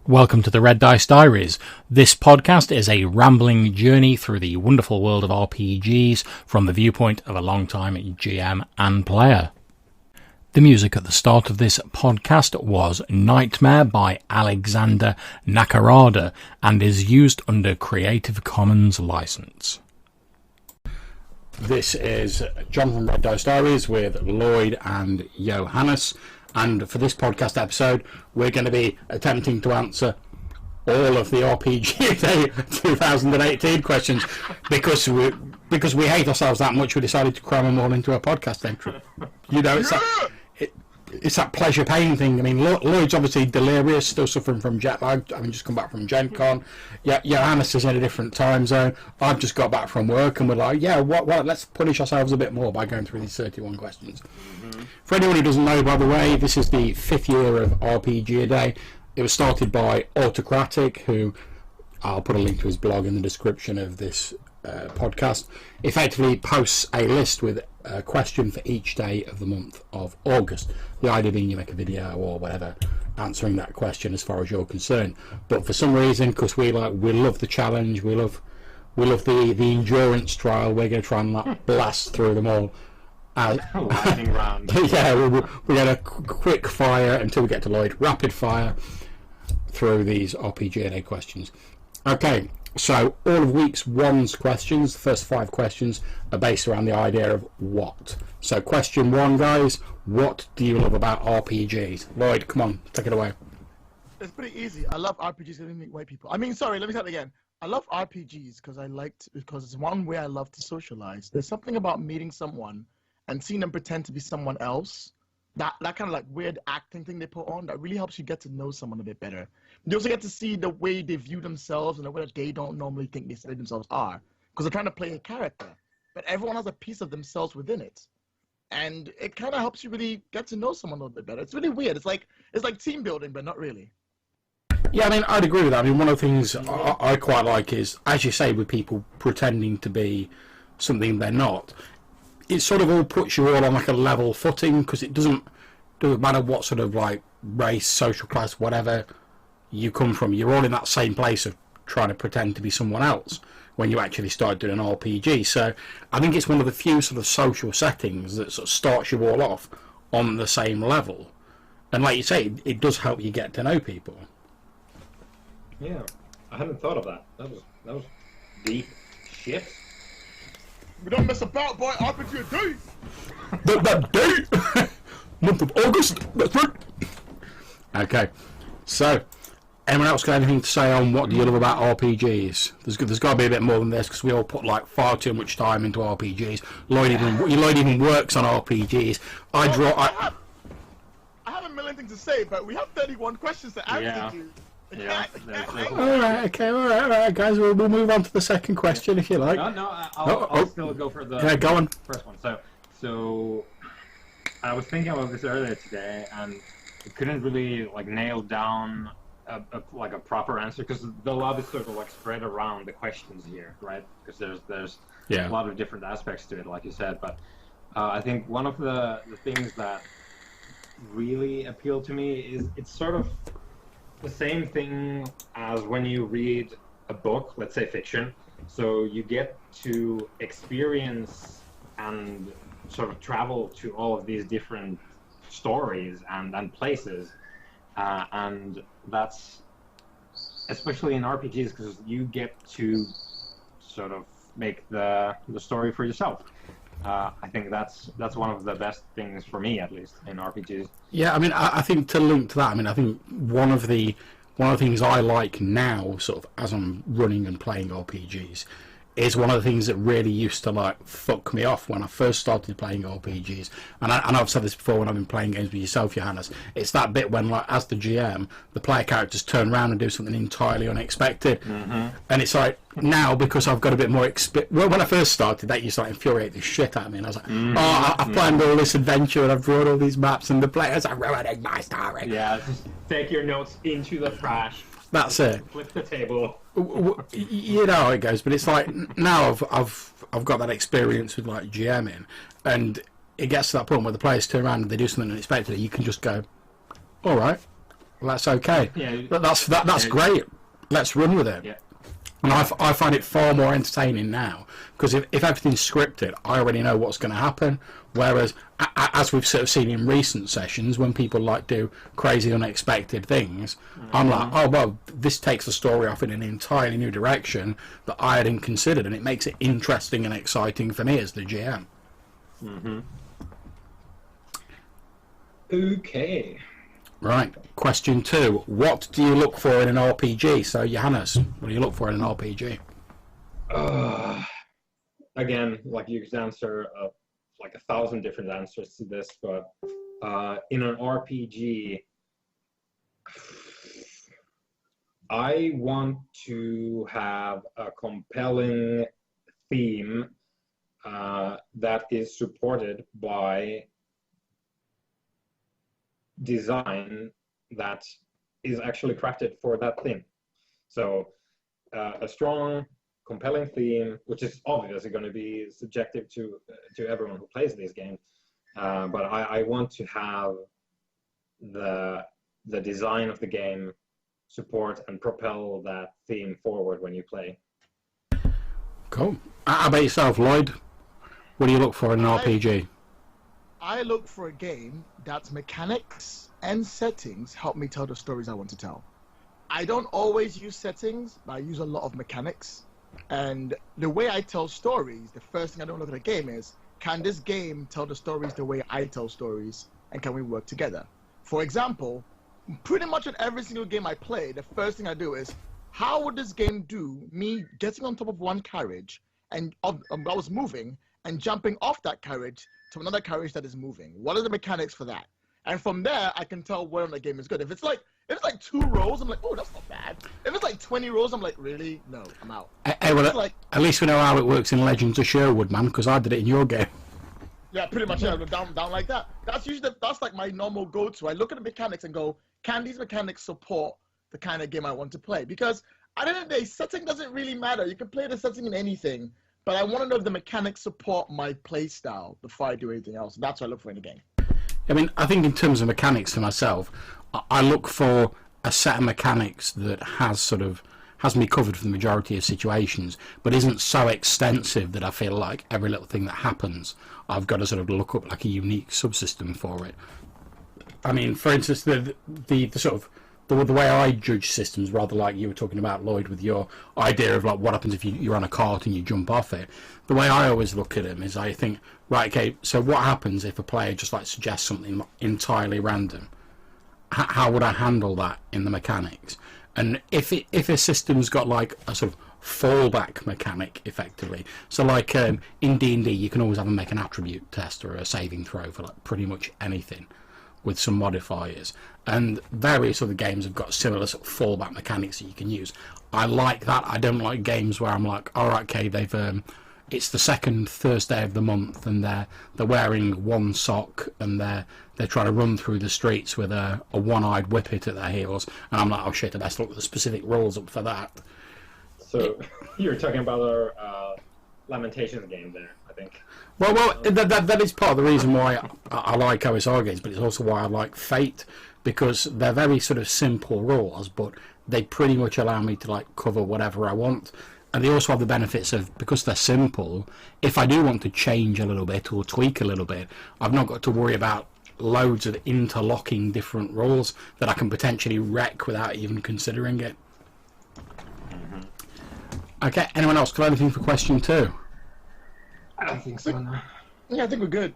Welcome to the Red Dice Diaries. This podcast is a rambling journey through the wonderful world of RPGs from the viewpoint of a long-time GM and player. The music at the start of this podcast was Nightmare by Alexander Nakarada and is used under Creative Commons license. This is Jonathan from Red Dice Diaries with Lloyd and Johannes. And for this podcast episode, we're going to be attempting to answer all of the RPGaDay 2018 questions because we hate ourselves that much. We decided to cram them all into a podcast entry. You know, it's that pleasure pain thing. I mean, Lloyd's obviously delirious, still suffering from jet lag. I mean, just come back from Gen Con. Yeah, Johannes is in a different time zone. I've just got back from work, and we're like, let's punish ourselves a bit more by going through these 31 questions. For anyone who doesn't know, by the way, this is the 5th year of RPGaDay. It was started by Autocratic, who I'll put a link to his blog in the description of this podcast. Effectively posts a list with a question for each day of the month of August. The idea being you make a video or whatever answering that question as far as you're concerned. But for some reason, because we love the challenge, we love the endurance trial, we're going to try and blast through them all. Lightning round. Yeah, we're going to quick fire until we get to Lloyd. Rapid fire through these RPGaDay questions. Okay, so all of week's one's questions, the first 5 questions, are based around the idea of what. So question 1, guys, what do you love about RPGs? Lloyd, come on, take it away. It's pretty easy. I love RPGs because they meet white people. I mean, sorry, let me start again. I love RPGs because it's one way I love to socialize. There's something about meeting someone and seeing them pretend to be someone else, that kind of like weird acting thing they put on, that really helps you get to know someone a bit better. You also get to see the way they view themselves and the way that they don't normally think they say themselves are, because they're trying to play a character. But everyone has a piece of themselves within it. And it kind of helps you really get to know someone a little bit better. It's really weird. It's like team building, but not really. Yeah, I mean, I'd agree with that. I mean, one of the things I quite like is, as you say, with people pretending to be something they're not, it sort of all puts you all on like a level footing, because it doesn't matter what sort of like race, social class, whatever you come from. You're all in that same place of trying to pretend to be someone else when you actually start doing an RPG. So I think it's one of the few sort of social settings that sort of starts you all off on the same level. And like you say, it does help you get to know people. Yeah, I hadn't thought of that. That was deep shit. We don't mess about, boy. RPGaDay. That date, month of August. That's right. Okay, so anyone else got anything to say on what do you love about RPGs? There's got to be a bit more than this, because we all put like far too much time into RPGs. Lloyd even works on RPGs. I have a million things to say, but we have 31 questions to answer to. Yeah. all right, guys. We'll move on to the second question if you like. I'll still go for the go on. first one. So I was thinking about this earlier today, and I couldn't really like nail down a proper answer, because the love is sort of like spread around the questions here, right? Because there's a lot of different aspects to it, like you said. But I think one of the things that really appealed to me is it's sort of the same thing as when you read a book, let's say fiction. So you get to experience and sort of travel to all of these different stories and places, and that's especially in RPGs, because you get to sort of make the story for yourself. I think that's one of the best things for me, at least, in RPGs. Yeah, I mean, I think to link to that, I mean, I think one of the things I like now, sort of as I'm running and playing RPGs, is one of the things that really used to like fuck me off when I first started playing RPGs. And I've said this before when I've been playing games with yourself, Johannes. It's that bit when, like, as the GM, the player characters turn around and do something entirely unexpected. Mm-hmm. And it's like, now, because I've got a bit more experience. Well, when I first started, that used to like infuriate the shit out of me. And I was like, I've planned all this adventure and I've drawn all these maps, and the players are ruining my story. Yeah, just take your notes into the trash. That's it. Flip the table. You know how it goes, but it's like now I've got that experience with like GMing, and it gets to that point where the players turn around and they do something unexpected. You can just go, all right, That's okay. Yeah. But that's great. Let's run with it. Yeah. And I find it far more entertaining now, because if everything's scripted, I already know what's going to happen. Whereas, as we've sort of seen in recent sessions, when people like do crazy, unexpected things, I'm like, oh well, this takes the story off in an entirely new direction that I hadn't considered, and it makes it interesting and exciting for me as the GM. Okay. Right. Question 2. What do you look for in an RPG? So, Johannes, what do you look for in an RPG? Again, like you could answer like 1,000 different answers to this, but in an RPG, I want to have a compelling theme that is supported by design that is actually crafted for that thing. So a strong, compelling theme, which is obviously going to be subjective to everyone who plays these games, but I want to have the design of the game support and propel that theme forward when you play. Cool. How about yourself, Lloyd? What do you look for in an RPG? I look for a game that's mechanics and settings help me tell the stories I want to tell. I don't always use settings, but I use a lot of mechanics. And the way I tell stories, the first thing I don't look at a game is, can this game tell the stories the way I tell stories, and can we work together? For example, pretty much in every single game I play, the first thing I do is, how would this game do me getting on top of one carriage, and I was moving, and jumping off that carriage to another carriage that is moving? What are the mechanics for that? And from there, I can tell whether the game is good. If it's like 2 rows, I'm like, oh, that's not bad. If it's like 20 rows, I'm like, really? No, I'm out. Hey, well, at least we know how it works in Legends of Sherwood, man, because I did it in your game. Yeah, pretty much. Yeah, down like that. That's usually that's like my normal go-to. I look at the mechanics and go, can these mechanics support the kind of game I want to play? Because at the end of the day, setting doesn't really matter. You can play the setting in anything, but I want to know if the mechanics support my play style before I do anything else. That's what I look for in the game. I mean, I think in terms of mechanics for myself, I look for a set of mechanics that has me covered for the majority of situations, but isn't so extensive that I feel like every little thing that happens, I've got to sort of look up like a unique subsystem for it. I mean, for instance, the sort of the way I judge systems, rather like you were talking about, Lloyd, with your idea of like what happens if you're on a cart and you jump off it. The way I always look at them is I think, right, okay, so what happens if a player just like suggests something entirely random? How would I handle that in the mechanics? And if a system's got like a sort of fallback mechanic, effectively, so like in D&D you can always make an attribute test or a saving throw for like pretty much anything, with some modifiers, and various other games have got similar sort of fallback mechanics that you can use. I like that. I don't like games where I'm like, all right, okay, they've it's the second Thursday of the month and they're wearing one sock and they're trying to run through the streets with a one-eyed whippet at their heels, and I'm like, oh shit, I best look at the specific rules up for that. So you're talking about our Lamentations game there, I think. Well, that is part of the reason why I like OSR games, but it's also why I like Fate, because they're very sort of simple rules, but they pretty much allow me to like cover whatever I want. And they also have the benefits of, because they're simple, if I do want to change a little bit or tweak a little bit, I've not got to worry about loads of interlocking different rules that I can potentially wreck without even considering it. Okay, anyone else got anything for question 2? I don't think so, no. Yeah, I think we're good.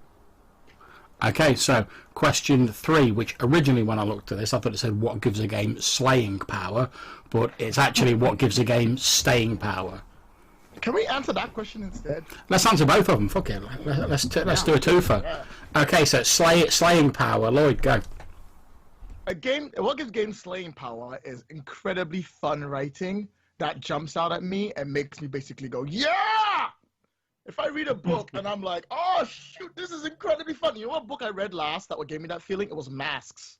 Okay, so question 3, which originally when I looked at this, I thought it said what gives a game slaying power, but it's actually what gives a game staying power. Can we answer that question instead? Let's answer both of them. Fuck it. Let's do a twofer. Yeah. Okay, so slaying power. Lloyd, go. What gives games slaying power is incredibly fun writing that jumps out at me and makes me basically go, yeah! If I read a book and I'm like, oh shoot, this is incredibly fun. You know what book I read last that gave me that feeling? It was Masks.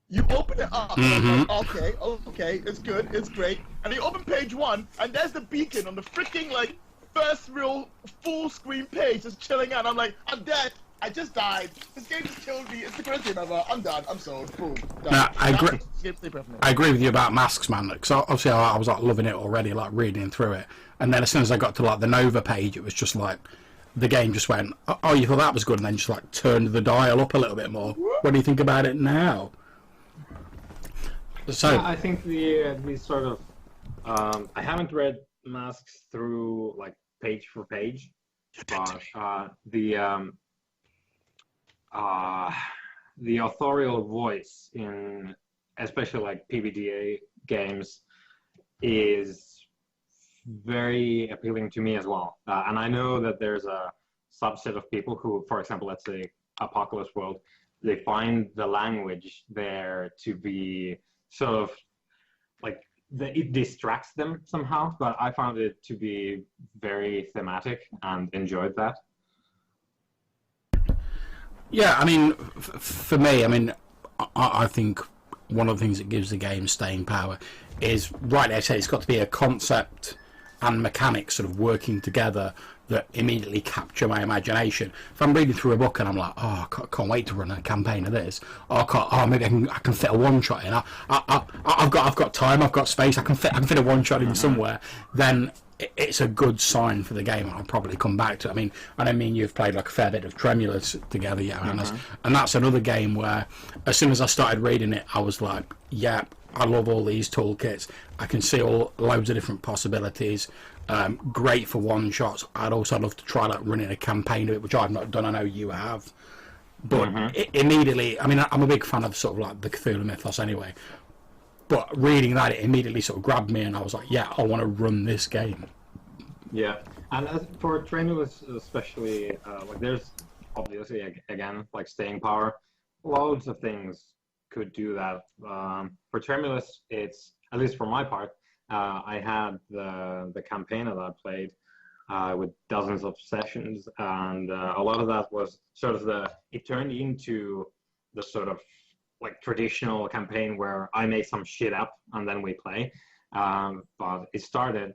You open it up, and I'm like, okay, it's good, it's great. And you open page 1, and there's the beacon on the freaking like first real full screen page just chilling out. I'm like, I'm dead. I just died. This game just killed me. It's the greatest game ever. I'm done. I'm sold. Boom. Done. No, I agree. Gameplay preference. I agree with you about Masks, man. Because obviously I was like loving it already, like reading through it, and then as soon as I got to like the Nova page, it was just like the game just went, oh, you thought that was good, and then just like turned the dial up a little bit more. What do you think about it now? So yeah, I think the sort of I haven't read Masks through like page for page, but the authorial voice in especially like PBDA games is very appealing to me as well. And I know that there's a subset of people who, for example, let's say Apocalypse World, they find the language there to be sort of like it distracts them somehow, but I found it to be very thematic and enjoyed that. yeah, I mean, for me, I mean, I think one of the things that gives the game staying power is, right, I say it's got to be a concept and mechanics sort of working together that immediately capture my imagination. If I'm reading through a book and I'm like, oh, I can't wait to run a campaign of this, maybe I can fit a one shot in. I've got time, I've got space, I can fit a one shot in somewhere. Then it's a good sign for the game. I'll probably come back to it. I mean you've played like a fair bit of Tremulous together, Johannes, and that's another game where as soon as I started reading it, I was like, yeah, I love all these toolkits. I can see loads of different possibilities. Great for one shots. I'd also love to try like running a campaign of it, which I've not done. I know you have, but immediately, I mean, I'm a big fan of sort of like the Cthulhu mythos anyway. But reading that, it immediately sort of grabbed me, and I was like, yeah, I want to run this game. Yeah, and as for Tremulous especially, like there's obviously again like staying power. Loads of things could do that. For Tremulous, it's, at least for my part, I had the campaign that I played with dozens of sessions, and a lot of that was sort of it turned into the sort of like traditional campaign where I make some shit up and then we play. But it started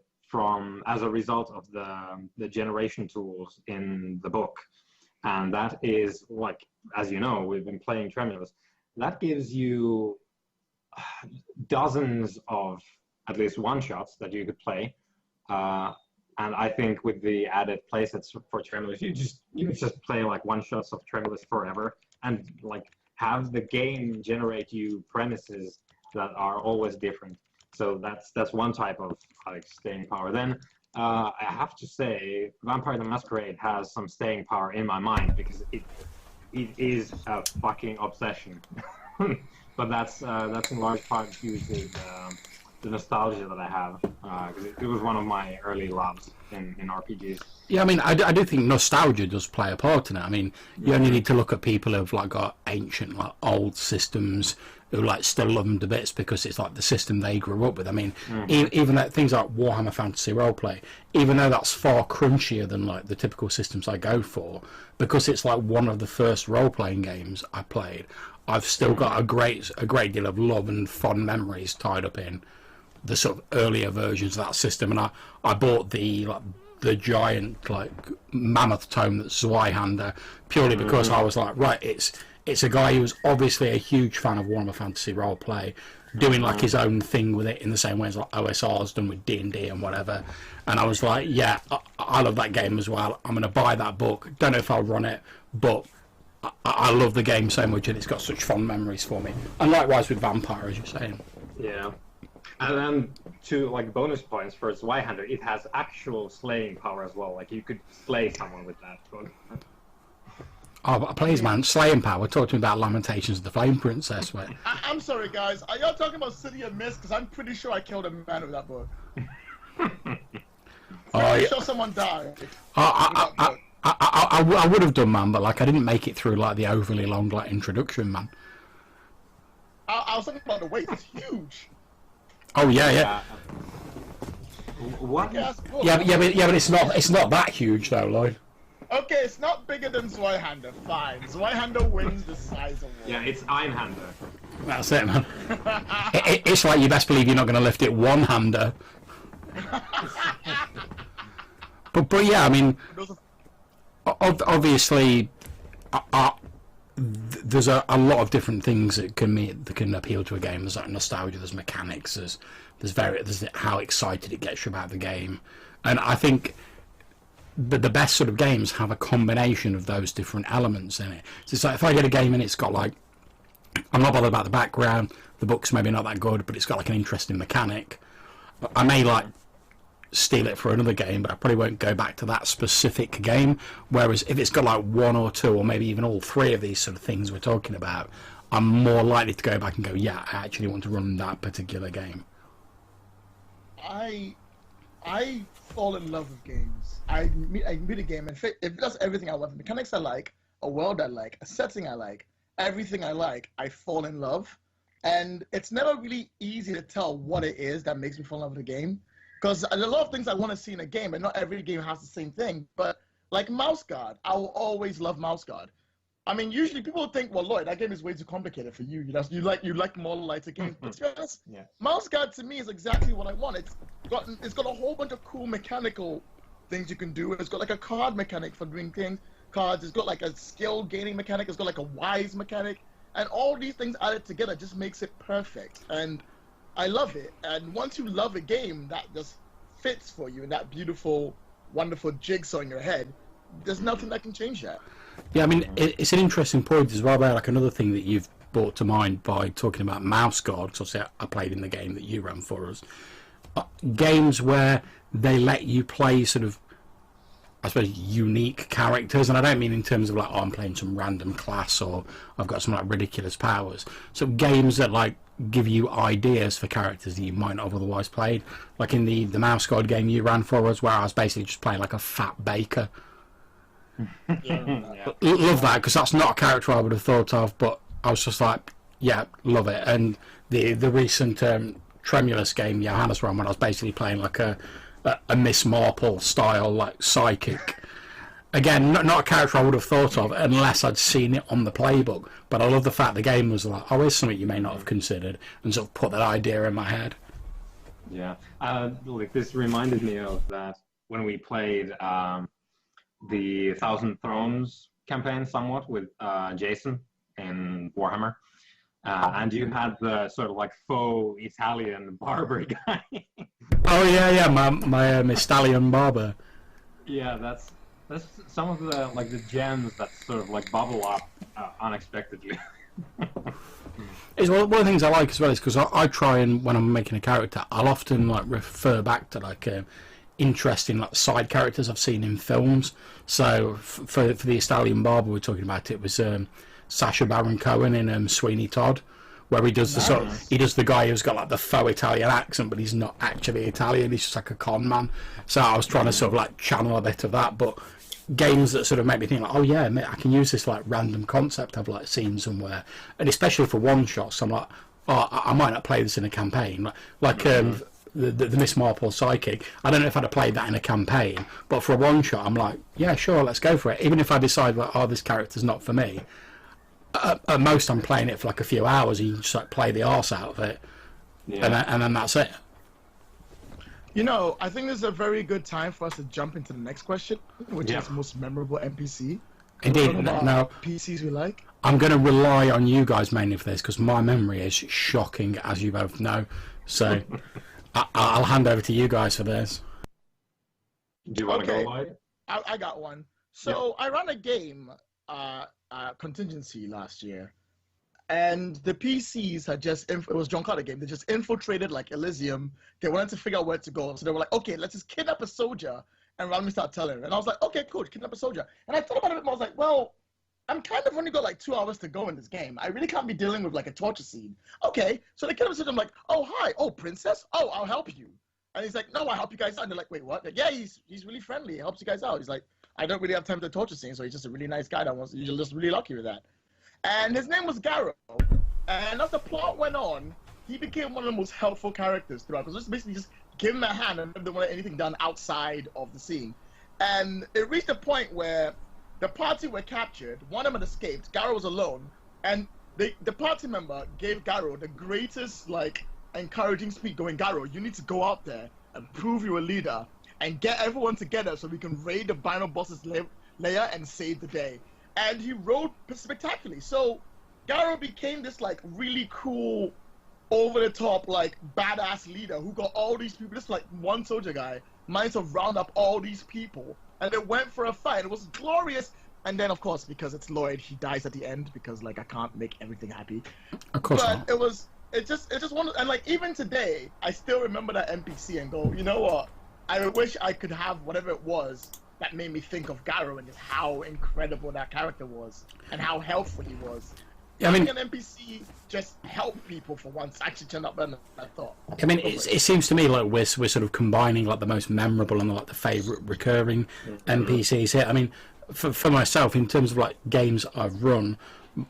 as a result of the generation tools in the book. And that is, like, as you know, we've been playing Tremulous. That gives you dozens of at least one-shots that you could play. And I think with the added playsets for Tremulous, you could just play like one-shots of Tremulous forever and like have the game generate you premises that are always different. So that's one type of like staying power. Then I have to say, Vampire the Masquerade has some staying power in my mind because it is a fucking obsession. But that's in large part due to the nostalgia that I have, because it was one of my early loves in RPGs. Yeah, I mean, I do think nostalgia does play a part in it. I mean, you only need to look at people who've like got ancient, like old systems who like still love them to bits because it's like the system they grew up with. I mean, even that things like Warhammer Fantasy Roleplay, even though that's far crunchier than like the typical systems I go for, because it's like one of the first role-playing games I played, I've still got a great deal of love and fond memories tied up in the sort of earlier versions of that system. And I bought the giant like mammoth tome that's Zweihander purely because I was like, right, it's a guy who's obviously a huge fan of Warhammer Fantasy Roleplay, doing like his own thing with it in the same way as like OSR's done with D&D and whatever. And I was like, yeah, I love that game as well. I'm going to buy that book. Don't know if I'll run it, but I love the game so much and it's got such fond memories for me. And likewise with Vampire, as you're saying. Yeah. And then to like bonus points for Zweihander, it has actual slaying power as well. Like you could slay someone with that book. Oh, please, man, slaying power. Talk to me about Lamentations of the Flame Princess. Wait. I'm sorry, guys. Are y'all talking about City of Mist? Because I'm pretty sure I killed a man with that book. I'm sure someone died. I would have done, man, but like I didn't make it through like the overly long like introduction, man. I was talking about the weight. It's huge. Oh yeah. What? Yeah, but it's not that huge though, Lloyd. Okay, it's not bigger than Zweihander. Fine. Zweihander wins the size award. Yeah, it's Einhander. That's it, man. It's like you best believe you're not going to lift it one-hander. but yeah, I mean, obviously, there's a lot of different things that can appeal to a game. There's like nostalgia, there's mechanics, there's how excited it gets you about the game, and I think the best sort of games have a combination of those different elements in it. So it's like if I get a game and it's got like, I'm not bothered about the background, the book's maybe not that good, but it's got like an interesting mechanic, I may like steal it for another game, but I probably won't go back to that specific game. Whereas if it's got like one or two or maybe even all three of these sort of things we're talking about, I'm more likely to go back and go, yeah, I actually want to run that particular game. I fall in love with games. I meet a game, and if it does everything I love, mechanics I like, a world I like, a setting I like, everything I like, I fall in love. And it's never really easy to tell what it is that makes me fall in love with a game. Because there's a lot of things I want to see in a game, and not every game has the same thing. But like Mouse Guard, I will always love Mouse Guard. I mean, usually people think, well, Lloyd, that game is way too complicated for you. You like more lighter games. But to be honest, Yeah. Mouse Guard to me is exactly what I want. It's got a whole bunch of cool mechanical things you can do. It's got like a card mechanic for doing cards. It's got like a skill gaining mechanic. It's got like a wise mechanic, and all these things added together just makes it perfect. And I love it. And once you love a game that just fits for you in that beautiful, wonderful jigsaw in your head, there's nothing that can change that. Yeah, I mean, it's an interesting point as well there, like another thing that you've brought to mind by talking about Mouse Guard, because obviously I played in the game that you ran for us. Games where they let you play sort of, I suppose, unique characters, and I don't mean in terms of like, oh, I'm playing some random class or I've got some like ridiculous powers. So games that like give you ideas for characters that you might not have otherwise played, like in the Mouse Guard game you ran for us, where I was basically just playing like a fat baker. Yeah. Love that, because that's not a character I would have thought of, but I was just like, yeah, love it. And the recent Tremulous game Johannes ran, when I was basically playing like a Miss Marple style like psychic. Again, not a character I would have thought of unless I'd seen it on the playbook, but I love the fact the game was like, oh, here's something you may not have considered, and sort of put that idea in my head. Yeah, like this reminded me of that when we played the Thousand Thrones campaign somewhat with Jason in Warhammer, and you had the sort of like faux Italian barber guy. Oh yeah, my stallion barber. Yeah, that's some of the like the gems that sort of like bubble up unexpectedly. It's one of the things I like as well is because I try, and when I'm making a character, I'll often like refer back to like interesting like side characters I've seen in films. So for the Italian barber we're talking about, it was Sacha Baron Cohen in Sweeney Todd, where he does the sort of, he does the guy who's got like the faux Italian accent, but he's not actually Italian. He's just like a con man. So I was trying to sort of like channel a bit of that, but games that sort of make me think like, oh yeah, I can use this like random concept I've like seen somewhere, and especially for one shots, I'm like, oh, I might not play this in a campaign. Like the Miss Marple psychic, I don't know if I'd have played that in a campaign, but for a one shot, I'm like, yeah, sure, let's go for it. Even if I decide like, oh, this character's not for me. At most, I'm playing it for like a few hours. You just like play the arse out of it, and then that's it. You know, I think this is a very good time for us to jump into the next question, which is most memorable NPC. Indeed. Now, PCs we like. I'm going to rely on you guys mainly for this because my memory is shocking, as you both know. So I'll hand over to you guys for this. Do you want to go, Lloyd? I got one. So I ran a game, Contingency, last year. And the PCs had just, it was John Carter game, they just infiltrated like Elysium. They wanted to figure out where to go. So they were like, okay, let's just kidnap a soldier and randomly start telling her. And I was like, okay, cool, kidnap a soldier. And I thought about it a bit more. I was like, well, I'm kind of only got like 2 hours to go in this game. I really can't be dealing with like a torture scene. Okay, so they kidnap a soldier. I'm like, oh, hi, oh, princess? Oh, I'll help you. And he's like, no, I'll help you guys out. And they're like, wait, what? Like, yeah, he's really friendly. He helps you guys out. He's like, I don't really have time for the torture scene, so he's just a really nice guy you're just really lucky with that. And his name was Garrow. And as the plot went on, he became one of the most helpful characters throughout. Because basically just give him a hand and never want anything done outside of the scene. And it reached a point where the party were captured, one of them had escaped, Garrow was alone, and the party member gave Garrow the greatest, like, encouraging speech going, Garrow, you need to go out there and prove you're a leader and get everyone together so we can raid the final boss's lair and save the day. and he rode spectacularly. So Garo became this like really cool, over the top, like badass leader who got all these people. Just like one soldier guy managed to round up all these people, and they went for a fight. It was glorious. And then, of course, because it's Lloyd, he dies at the end because like I can't make everything happy. Of course But not. it just one, and like even today, I still remember that NPC and go, you know what? I wish I could have whatever it was that made me think of Garo and just how incredible that character was and how helpful he was. I mean, an NPC just helped people for once actually turned out better than I thought. I mean, it seems to me like we're sort of combining like the most memorable and like the favourite recurring NPCs here. I mean, for myself, in terms of like games I've run,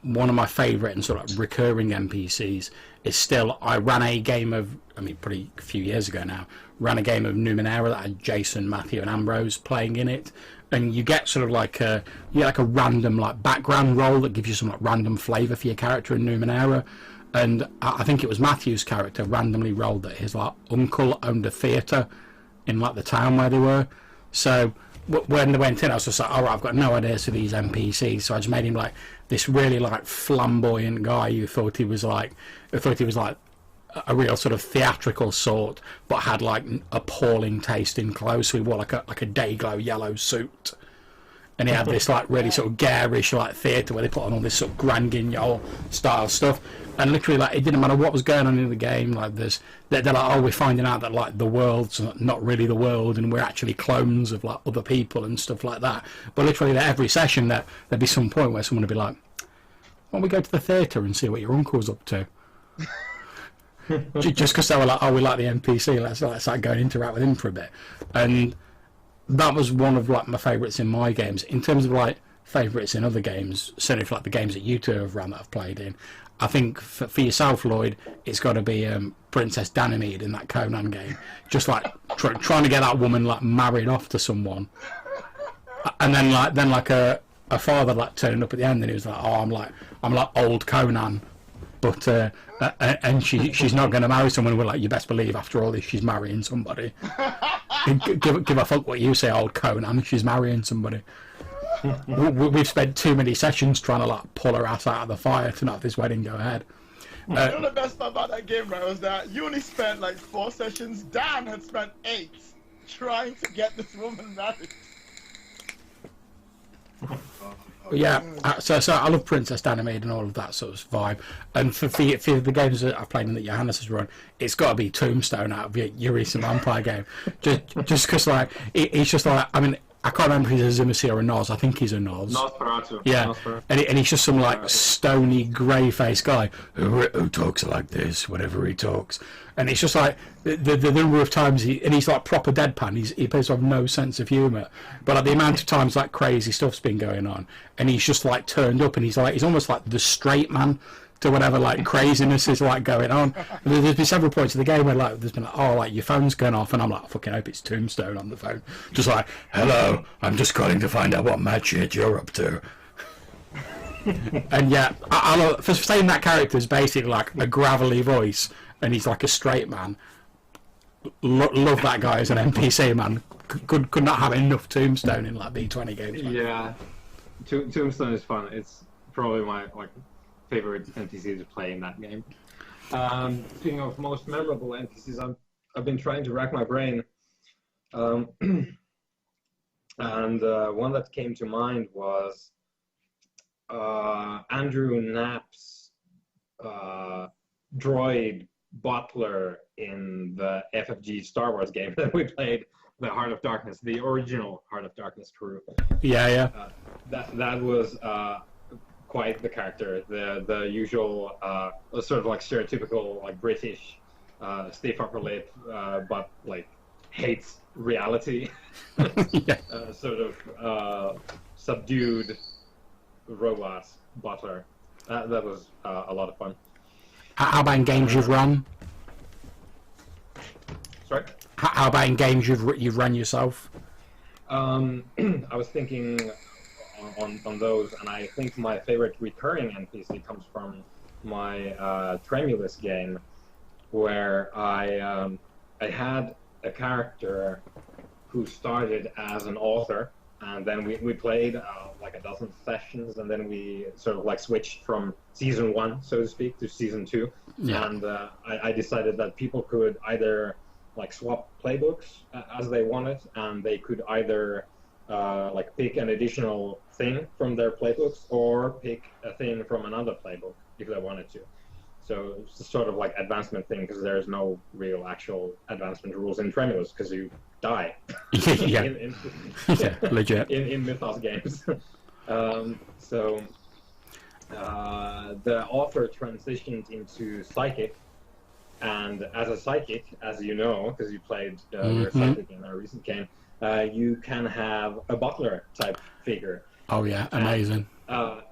one of my favourite and sort of like recurring NPCs is still, I ran a game of, I mean, pretty a few years ago now, ran a game of Numenera that had Jason, Matthew and Ambrose playing in it, and you get sort of like a random like background role that gives you some like random flavour for your character in Numenera. And I think it was Matthew's character randomly rolled that his like uncle owned a theatre in like the town where they were. So when they went in, I was just like, all right, I've got no ideas for these NPCs. So I just made him like this really like flamboyant guy who thought he was like a real sort of theatrical sort, but had like appalling taste in clothes. So he wore like a day glow yellow suit, and he had this like really sort of garish like theatre where they put on all this sort of Grand Guignol style stuff. And literally, like, it didn't matter what was going on in the game. Like, they're like, oh, we're finding out that like the world's not really the world, and we're actually clones of like other people and stuff like that. But literally, at every session, there'd be some point where someone would be like, "Why don't we go to the theatre and see what your uncle's up to?" Just because they were like, "Oh, we like the NPC. Let's like go and interact with him for a bit." And that was one of like my favourites in my games. In terms of like favourites in other games, certainly for like the games that you two have run that I've played in, I think for yourself, Lloyd, it's got to be Princess Ganymede in that Conan game. Just like trying to get that woman like married off to someone, and then a father like turning up at the end, and he was like, "Oh, I'm like old Conan," but and she's not going to marry someone. We're like, "You best believe after all this, she's marrying somebody." give a fuck what you say, old Conan. She's marrying somebody. We've spent too many sessions trying to like pull her ass out of the fire to not have this wedding go ahead. You know the best part about that game, right, was that you only spent like 4 sessions. Dan had spent 8 trying to get this woman married. Yeah, so I love Princess Ganymede and all of that sort of vibe. And for the games that I've played and that Johannes has run, it's got to be Tombstone out of your recent vampire game. Just because like it's just like, I mean, I can't remember if he's a Zimmersi or a Noz. I think he's a Noz. Nosferatu. Yeah, Nosferatu. and he's just some like stony, grey-faced guy who talks like this whenever he talks, and it's just like the number of times he's like proper deadpan. He appears to have no sense of humour, but like the amount of times like crazy stuff's been going on, and he's just like turned up, and he's almost like the straight man to whatever like craziness is like going on. And there's been several points in the game where like there's been like, oh, like your phone's going off, and I'm like, I fucking hope it's Tombstone on the phone, just like, hello, I'm just calling to find out what mad shit you're up to. And yeah, I love, for saying that character is basically like a gravelly voice, and he's like a straight man. Love that guy as an NPC, man. Could not have enough Tombstone in like B20 games. Man. Yeah, Tombstone is fun. It's probably my like favorite NPC to play in that game. Speaking of most memorable NPCs, I've been trying to rack my brain, and one that came to mind was Andrew Knapp's droid butler in the FFG Star Wars game that we played, the Heart of Darkness, the original Heart of Darkness crew. Yeah. That was quite the character, the usual sort of like stereotypical like British stiff upper lip, but like hates reality, Yeah. sort of subdued robot butler. That was a lot of fun. How about in games you've run? Sorry? How about in games you've run yourself? I was thinking on those, and I think my favorite recurring NPC comes from my Tremulous game, where I had a character who started as an author, and then we played like like a dozen sessions, and then we sort of like switched from season 1, so to speak, to season 2. Yeah. And I decided that people could either like swap playbooks as they wanted, and they could either like pick an additional thing from their playbooks or pick a thing from another playbook if they wanted to. So it's a sort of like advancement thing, because there's no real actual advancement rules in Tremulous, because you die. Yeah. Yeah, legit. In Mythos games. So the author transitioned into Psychic, and as a Psychic, as you know, because you played your Psychic in our recent game, you can have a butler type figure. Oh yeah, amazing. And,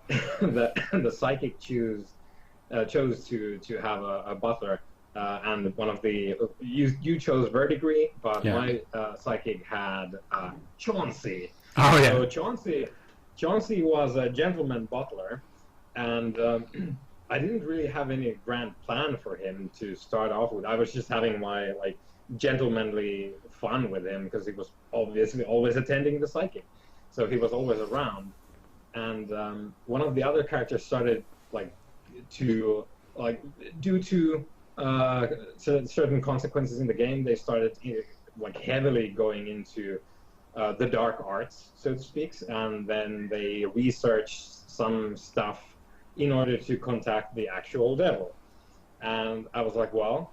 the Psychic chose to have a butler, and one of the you chose Verdigris, but my Psychic had Chauncey. Oh yeah. So Chauncey was a gentleman butler, and I didn't really have any grand plan for him to start off with. I was just having my like gentlemanly fun with him, because he was obviously always attending the Psychic, so he was always around. And one of the other characters started like to like due to certain consequences in the game, they started like heavily going into the dark arts, so to speak, and then they researched some stuff in order to contact the actual devil. And I was like, well,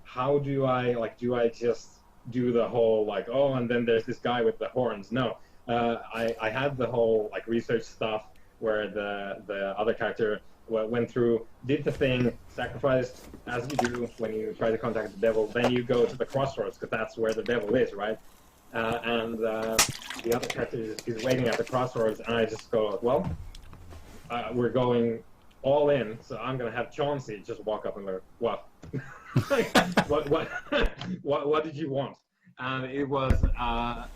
how do I just do the whole like, oh, and then there's this guy with the horns? No, I had the whole like research stuff where the other character went through, did the thing, sacrificed as you do when you try to contact the devil. Then you go to the crossroads, because that's where the devil is, right? And the other character is waiting at the crossroads, and I just go, well, we're going all in, so I'm gonna have Chauncey just walk up and go, what? what did you want? And it was a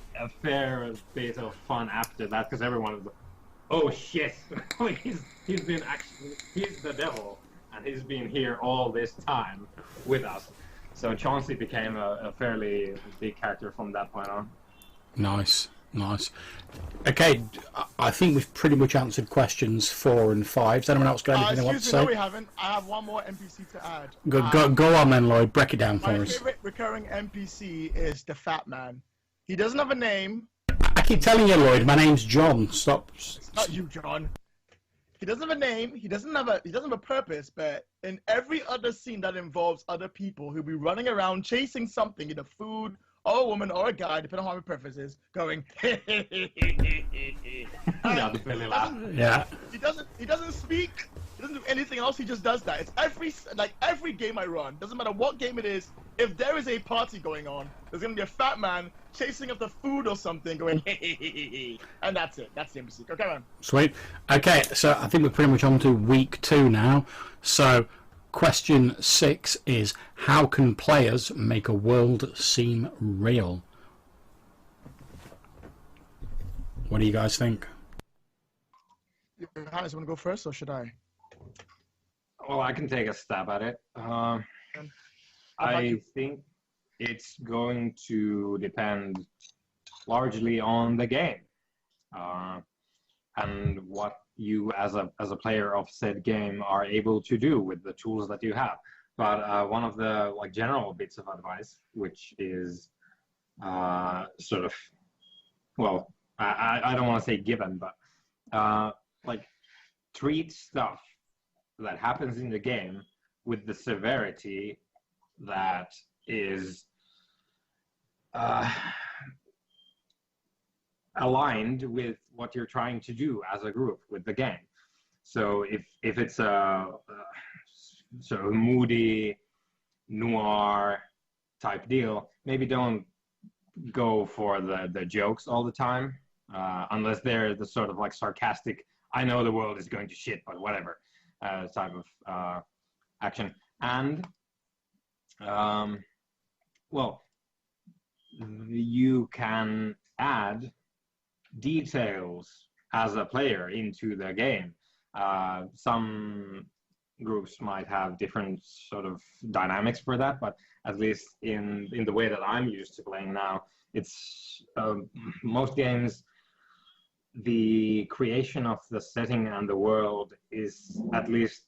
fair bit of fun after that, because everyone was like, oh shit, he's the devil, and he's been here all this time with us. So Chauncey became a fairly big character from that point on. Nice. Okay, I think we've pretty much answered questions 4 and 5. Does anyone else got anything they want to say? No, we haven't. I have one more NPC to add. Go on then, Lloyd. Break it down for us. My favorite recurring NPC is the Fat Man. He doesn't have a name. I keep telling you, Lloyd, my name's John. Stop. It's not you, John. He doesn't have a name. He doesn't have a purpose. But in every other scene that involves other people, he'll be running around chasing something, either food or a woman or a guy, depending on how his preference is, going. Yeah. He doesn't speak. He doesn't do anything else. He just does that. It's every game I run. Doesn't matter what game it is. If there is a party going on, there's gonna be a fat man chasing up the food or something, going and that's it. That's the NPC. Okay, man. Sweet. Okay, so I think we're pretty much on to week 2 now. So, question 6 is: how can players make a world seem real? What do you guys think? Johannes, want to go first, or should I? Well, I can take a stab at it. I think it's going to depend largely on the game and what you, as a player of said game, are able to do with the tools that you have. But one of the general bits of advice, which is sort of, well, I don't want to say given, but treat stuff that happens in the game with the severity that is aligned with what you're trying to do as a group with the game. So if it's a sort of moody noir type deal, maybe don't go for the jokes all the time, unless they're the sort of sarcastic, I know the world is going to shit, but whatever type of action. And well, you can add details as a player into the game. Some groups might have different sort of dynamics for that, but at least in the way that I'm used to playing now, it's most games the creation of the setting and the world is at least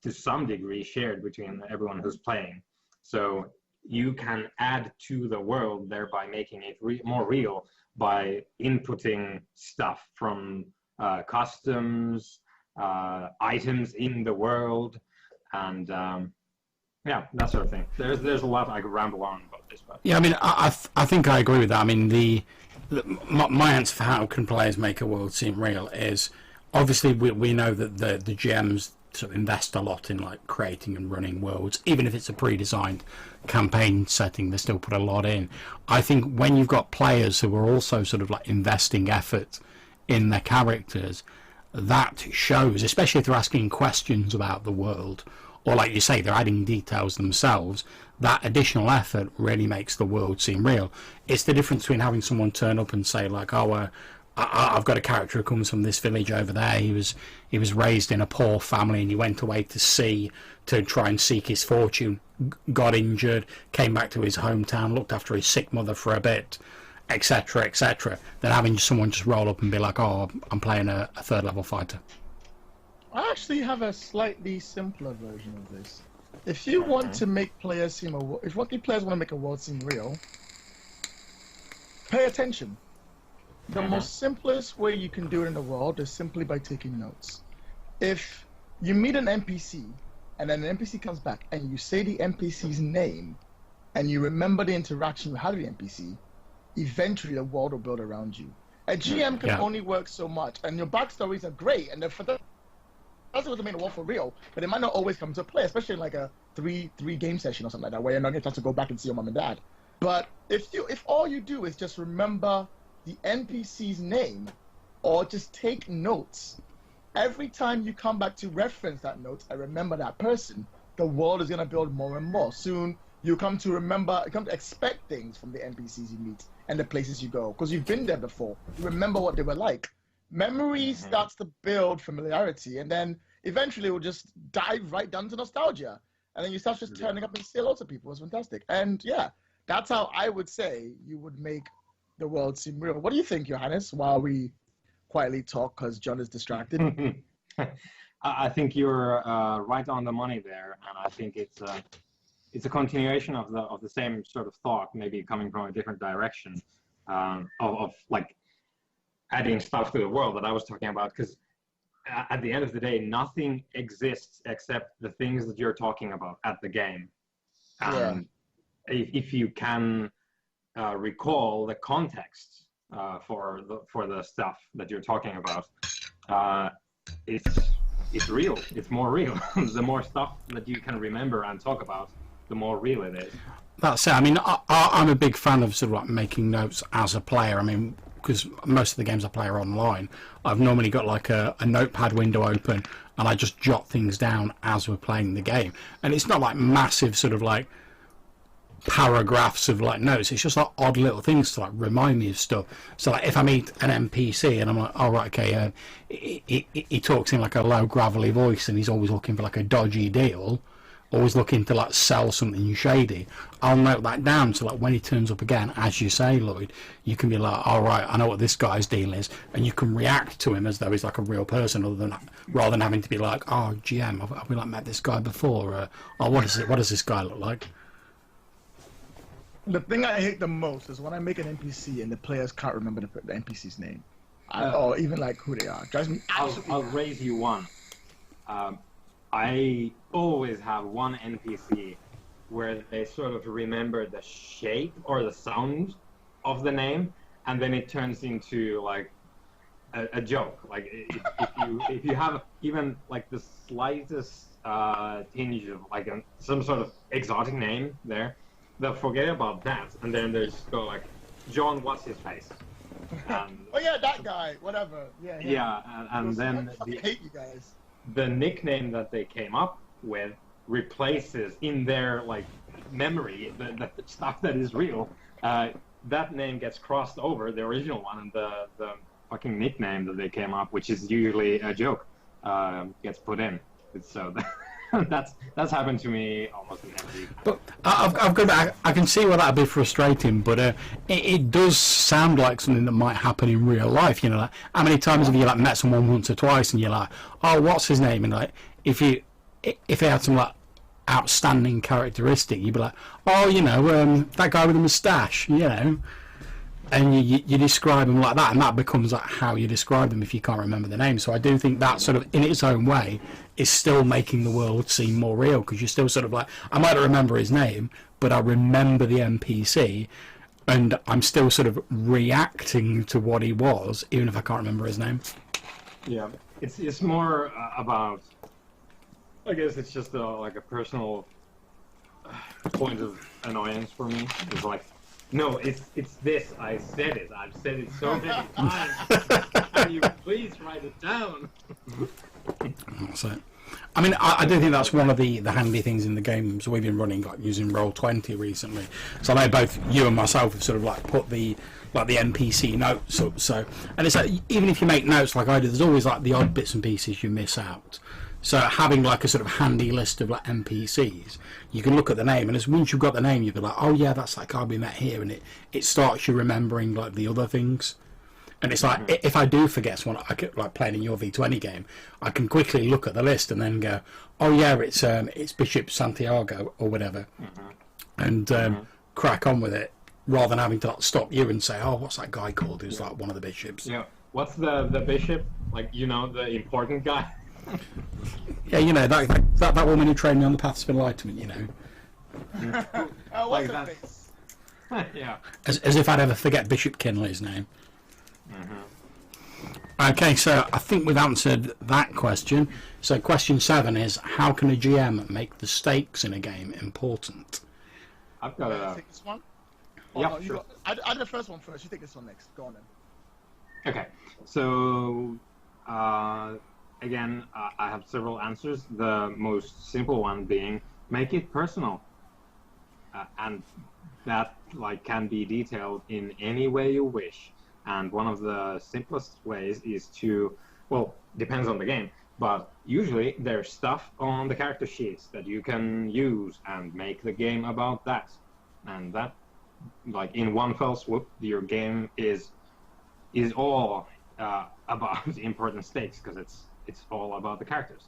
to some degree shared between everyone who's playing. So you can add to the world, thereby making it more real by inputting stuff from customs, items in the world, and yeah, that sort of thing. There's a lot I could ramble on about this, but Yeah, I mean, I think I agree with that. I mean, my answer for how can players make a world seem real is obviously we know that the GMs sort of invest a lot in like creating and running worlds, even if it's a pre-designed campaign setting. They still put a lot in. I think when you've got players who are also sort of like investing effort in their characters, that shows, especially if they're asking questions about the world, or like you say, they're adding details themselves. That additional effort really makes the world seem real. It's the difference between having someone turn up and say like, oh, I've got a character who comes from this village over there. He was raised in a poor family and he went away to sea to try and seek his fortune, got injured, came back to his hometown, looked after his sick mother for a bit, etc., etc. Then having someone just roll up and be like, oh, I'm playing a third level fighter. I actually have a slightly simpler version of this. If you want to make players seem if players want to make a world seem real, pay attention. The most simplest way you can do it in the world is simply by taking notes. If you meet an NPC and then an NPC comes back and you say the NPC's name and you remember the interaction you had with the NPC, eventually the world will build around you. A GM can only work so much, and your backstories are great, and for that's what made the world for real, but it might not always come to play, especially in like a three game session or something like that, where you're not going to have to go back and see your mom and dad. But if all you do is just remember the NPC's name, or just take notes, every time you come back to reference that note and remember that person, the world is going to build more and more. Soon you come to expect things from the NPCs you meet and the places you go, because you've been there before. You remember what they were like. Memory starts to build familiarity, and then eventually it will just dive right down to nostalgia. And then you start just turning up and say hello to people. It's fantastic. And yeah, that's how I would say you would make the world seem real. What do you think, Johannes, while we quietly talk because John is distracted? I think you're right on the money there, and I think it's a continuation of the same sort of thought, maybe coming from a different direction, of like adding stuff to the world that I was talking about, because at the end of the day, nothing exists except the things that you're talking about at the game. If you can recall the context for the stuff that you're talking about, it's real. It's more real. The more stuff that you can remember and talk about, the more real it is. That's it. I mean, I'm a big fan of sort of like making notes as a player. I mean, because most of the games I play are online, I've normally got like a notepad window open and I just jot things down as we're playing the game. And it's not like massive sort of like paragraphs of like notes. It's just like odd little things to like remind me of stuff. So like if I meet an NPC and I'm like, oh right, okay, he talks in like a low gravelly voice and he's always looking for like a dodgy deal, always looking to like sell something shady, I'll note that down so like when he turns up again, as you say, Lloyd, you can be like, all right, I know what this guy's deal is, and you can react to him as though he's like a real person, rather than having to be like, oh GM, have we like met this guy before? Oh, what does this guy look like? The thing I hate the most is when I make an NPC and the players can't remember the NPC's name, or even like who they are. It drives me absolutely. I'll raise you one. I always have one NPC where they sort of remember the shape or the sound of the name, and then it turns into like a joke. Like if you have even like the slightest tinge of like some sort of exotic name there, they'll forget about that, and then they just go like, John, what's his face? Oh yeah, that guy, whatever. Yeah. And then I hate you guys. The nickname that they came up with replaces in their like memory the stuff that is real. That name gets crossed over the original one, and the fucking nickname that they came up, which is usually a joke, gets put in. It's so that's happened to me almost in every. But I've got. I can see why that'd be frustrating, but it does sound like something that might happen in real life. You know, like how many times have you like met someone once or twice, and you're like, oh, what's his name? And like, if they had some like outstanding characteristic, you'd be like, oh, you know, that guy with the moustache, you know. And you describe them like that, and that becomes like how you describe them if you can't remember the name. So I do think that sort of, in its own way, is still making the world seem more real, because you're still sort of like, I might not remember his name, but I remember the NPC, and I'm still sort of reacting to what he was, even if I can't remember his name. Yeah, it's more about. I guess it's just like a personal point of annoyance for me. It's like. No, it's this. I said it. I've said it so many times. Can you please write it down? That's it. I mean, I do think that's one of the handy things in the games we've been running, like using Roll20 recently. So I know both you and myself have sort of like put the NPC notes up. So, and it's like, even if you make notes like I do, there's always like the odd bits and pieces you miss out. So having like a sort of handy list of like NPCs, you can look at the name, and as once you've got the name, you'll be like, oh yeah, that's that guy we met here, and it starts you remembering like the other things. And it's like, if I do forget someone, I could, like playing in your V20 game, I can quickly look at the list and then go, oh yeah, it's Bishop Santiago or whatever, and crack on with it, rather than having to like, stop you and say, oh, what's that guy called who's like one of the bishops? Yeah, what's the bishop? Like, you know, the important guy. Yeah, you know, that woman who trained me on the paths of enlightenment, you know. What's Like her that. face? Yeah. As if I'd ever forget Bishop Kinley's name. Okay, so I think we've answered that question. So question 7 is, how can a GM make the stakes in a game important? I've got Can I a. take this one? Yeah, no, sure. I did the first one first. You take this one next. Go on then. Okay, so again, I have several answers. The most simple one being make it personal, and that like can be detailed in any way you wish. And one of the simplest ways is to, well, depends on the game, but usually there's stuff on the character sheets that you can use and make the game about that, and that, like in one fell swoop, your game is all about important stakes, because it's all about the characters.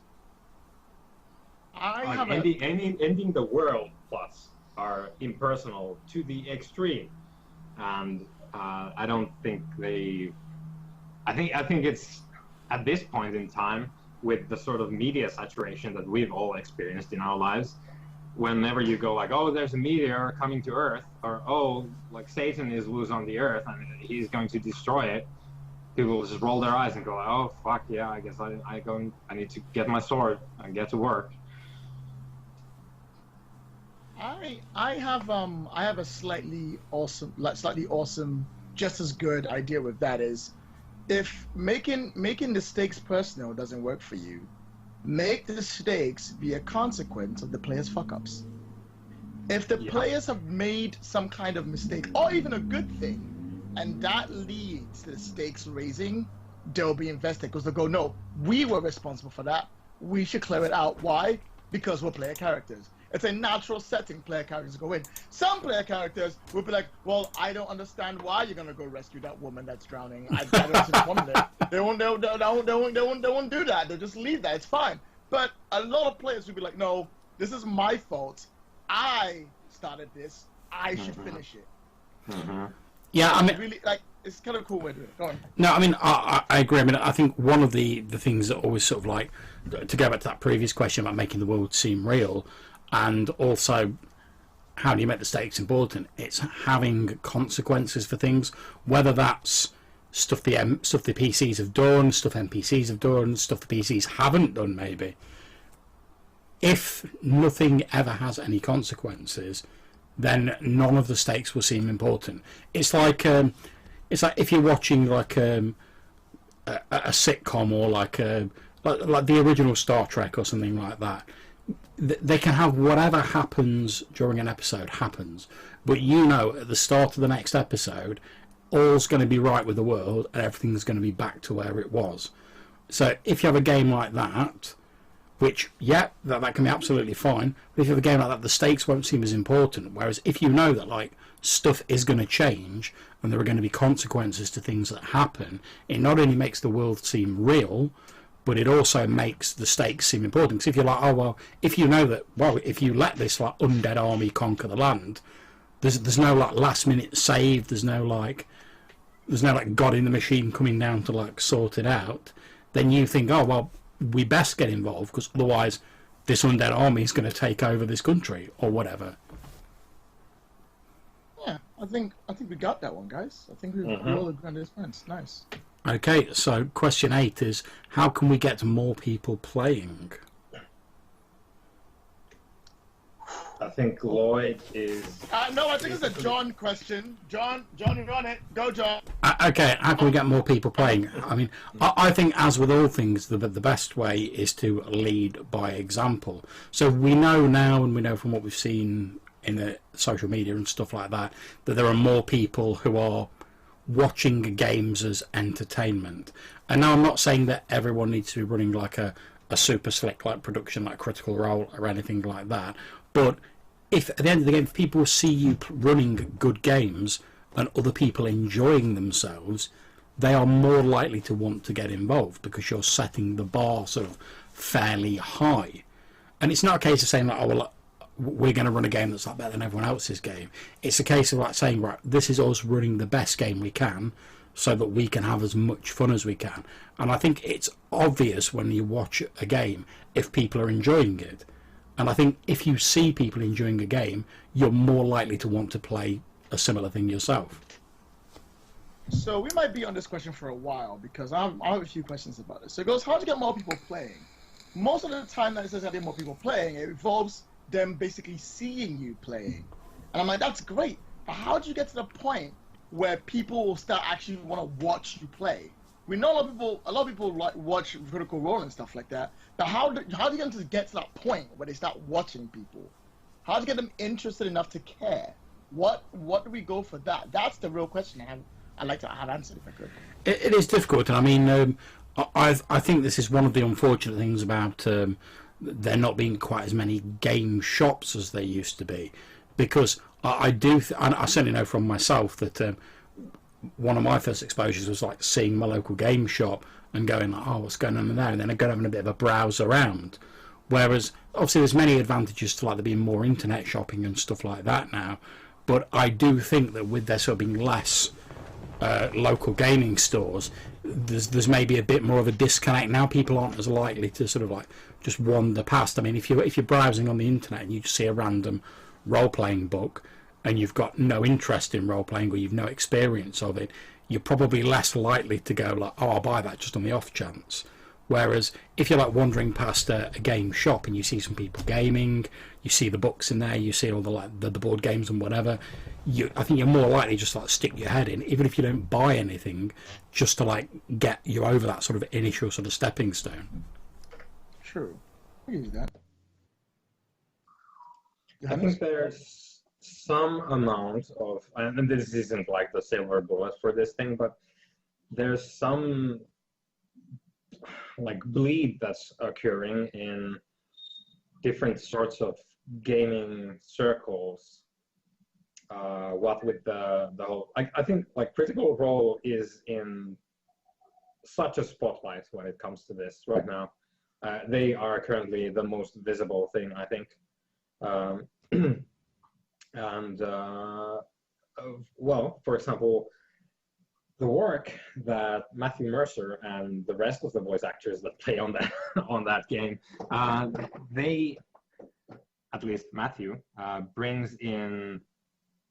Ending the world plots are impersonal to the extreme, and I don't think they. I think it's at this point in time, with the sort of media saturation that we've all experienced in our lives, whenever you go like, oh, there's a meteor coming to Earth, or oh, like Satan is loose on the Earth and he's going to destroy it, people will just roll their eyes and go, oh fuck yeah, I guess I need to get my sword and get to work. I have a slightly awesome, just as good idea with that is, if making the stakes personal doesn't work for you, make the stakes be a consequence of the players' fuck-ups. If the players have made some kind of mistake, or even a good thing, and that leads to the stakes raising, they'll be invested, because they'll go, no, we were responsible for that. We should clear it out. Why? Because we're player characters. It's a natural setting player characters go in. Some player characters will be like, well, I don't understand why you're going to go rescue that woman that's drowning. I don't see the woman there. They won't do that. They'll just leave that. It's fine. But a lot of players will be like, no, this is my fault. I started this. I should finish it. Yeah, I mean, really, like, it's kind of a cool way to do it. Go on. no, I mean, I agree. I mean, I think one of the things that always sort of like, to go back to that previous question about making the world seem real, and also how do you make the stakes important, it's having consequences for things, whether that's stuff the PCs have done, stuff NPCs have done, stuff the PCs haven't done maybe. If nothing ever has any consequences, then none of the stakes will seem important. It's like if you're watching like a sitcom, or like the original Star Trek or something like that. They can have whatever happens during an episode happens, but you know at the start of the next episode, all's going to be right with the world and everything's going to be back to where it was. So if you have a game like that, which, yeah, that can be absolutely fine. But if you have a game like that, the stakes won't seem as important. Whereas if you know that, like, stuff is going to change and there are going to be consequences to things that happen, it not only makes the world seem real, but it also makes the stakes seem important. Because if you're like, oh, well, if you know that, well, if you let this, like, undead army conquer the land, there's no, like, last-minute save, there's no, like, God in the machine coming down to, like, sort it out, then you think, oh, well, we best get involved, because otherwise this undead army is going to take over this country, or whatever. Yeah, I think we got that one, guys. I think we all agree on this one. It's nice. Okay, so question 8 is, how can we get more people playing? I think Lloyd is... No, I think it's a John question. John, you're on it. Go, John. Okay, how can we get more people playing? I mean, I think, as with all things, the best way is to lead by example. So we know now, and we know from what we've seen in the social media and stuff like that, that there are more people who are watching games as entertainment. And now I'm not saying that everyone needs to be running like a super slick like production like Critical Role or anything like that, but if at the end of the game, if people see you running good games and other people enjoying themselves, they are more likely to want to get involved, because you're setting the bar sort of fairly high. And it's not a case of saying like, oh, well, we're going to run a game that's like better than everyone else's game. It's a case of like saying, right, this is us running the best game we can so that we can have as much fun as we can. And I think it's obvious when you watch a game if people are enjoying it. And I think if you see people enjoying a game, you're more likely to want to play a similar thing yourself. So we might be on this question for a while, because I have a few questions about it. So it goes, how to get more people playing? Most of the time that it says how to get more people playing, it involves them basically seeing you playing. And I'm like, that's great. But how do you get to the point where people will start actually want to watch you play? We know a lot of people like watch Critical Role and stuff like that. But how do you get them to get to that point where they start watching people? How to get them interested enough to care? What do we go for that? That's the real question I'd like to have answered if I could. It is difficult. I mean, I think this is one of the unfortunate things about there not being quite as many game shops as there used to be, because I certainly know from myself that one of my first exposures was like seeing my local game shop and going like, oh, what's going on in there, and then I go having a bit of a browse around. Whereas obviously there's many advantages to like there being more internet shopping and stuff like that now, but I do think that with there sort of being less local gaming stores, there's maybe a bit more of a disconnect now. People aren't as likely to sort of like just wander past. I mean, if you're browsing on the internet and you just see a random role-playing book and you've got no interest in role-playing or you've no experience of it, you're probably less likely to go like, oh, I'll buy that just on the off chance. Whereas if you're like wandering past a game shop and you see some people gaming, you see the books in there, you see all the board games and whatever, I think you're more likely just to like stick your head in, even if you don't buy anything, just to like get you over that sort of initial sort of stepping stone. True. I can use that. I think there's some amount of, and this isn't like the silver bullet for this thing, but there's some like bleed that's occurring in different sorts of gaming circles. What with the whole, I think like Critical Role is in such a spotlight when it comes to this right now. They are currently the most visible thing, I think. And well, for example, the work that Matthew Mercer and the rest of the voice actors that play on that on that game, they, at least Matthew, brings in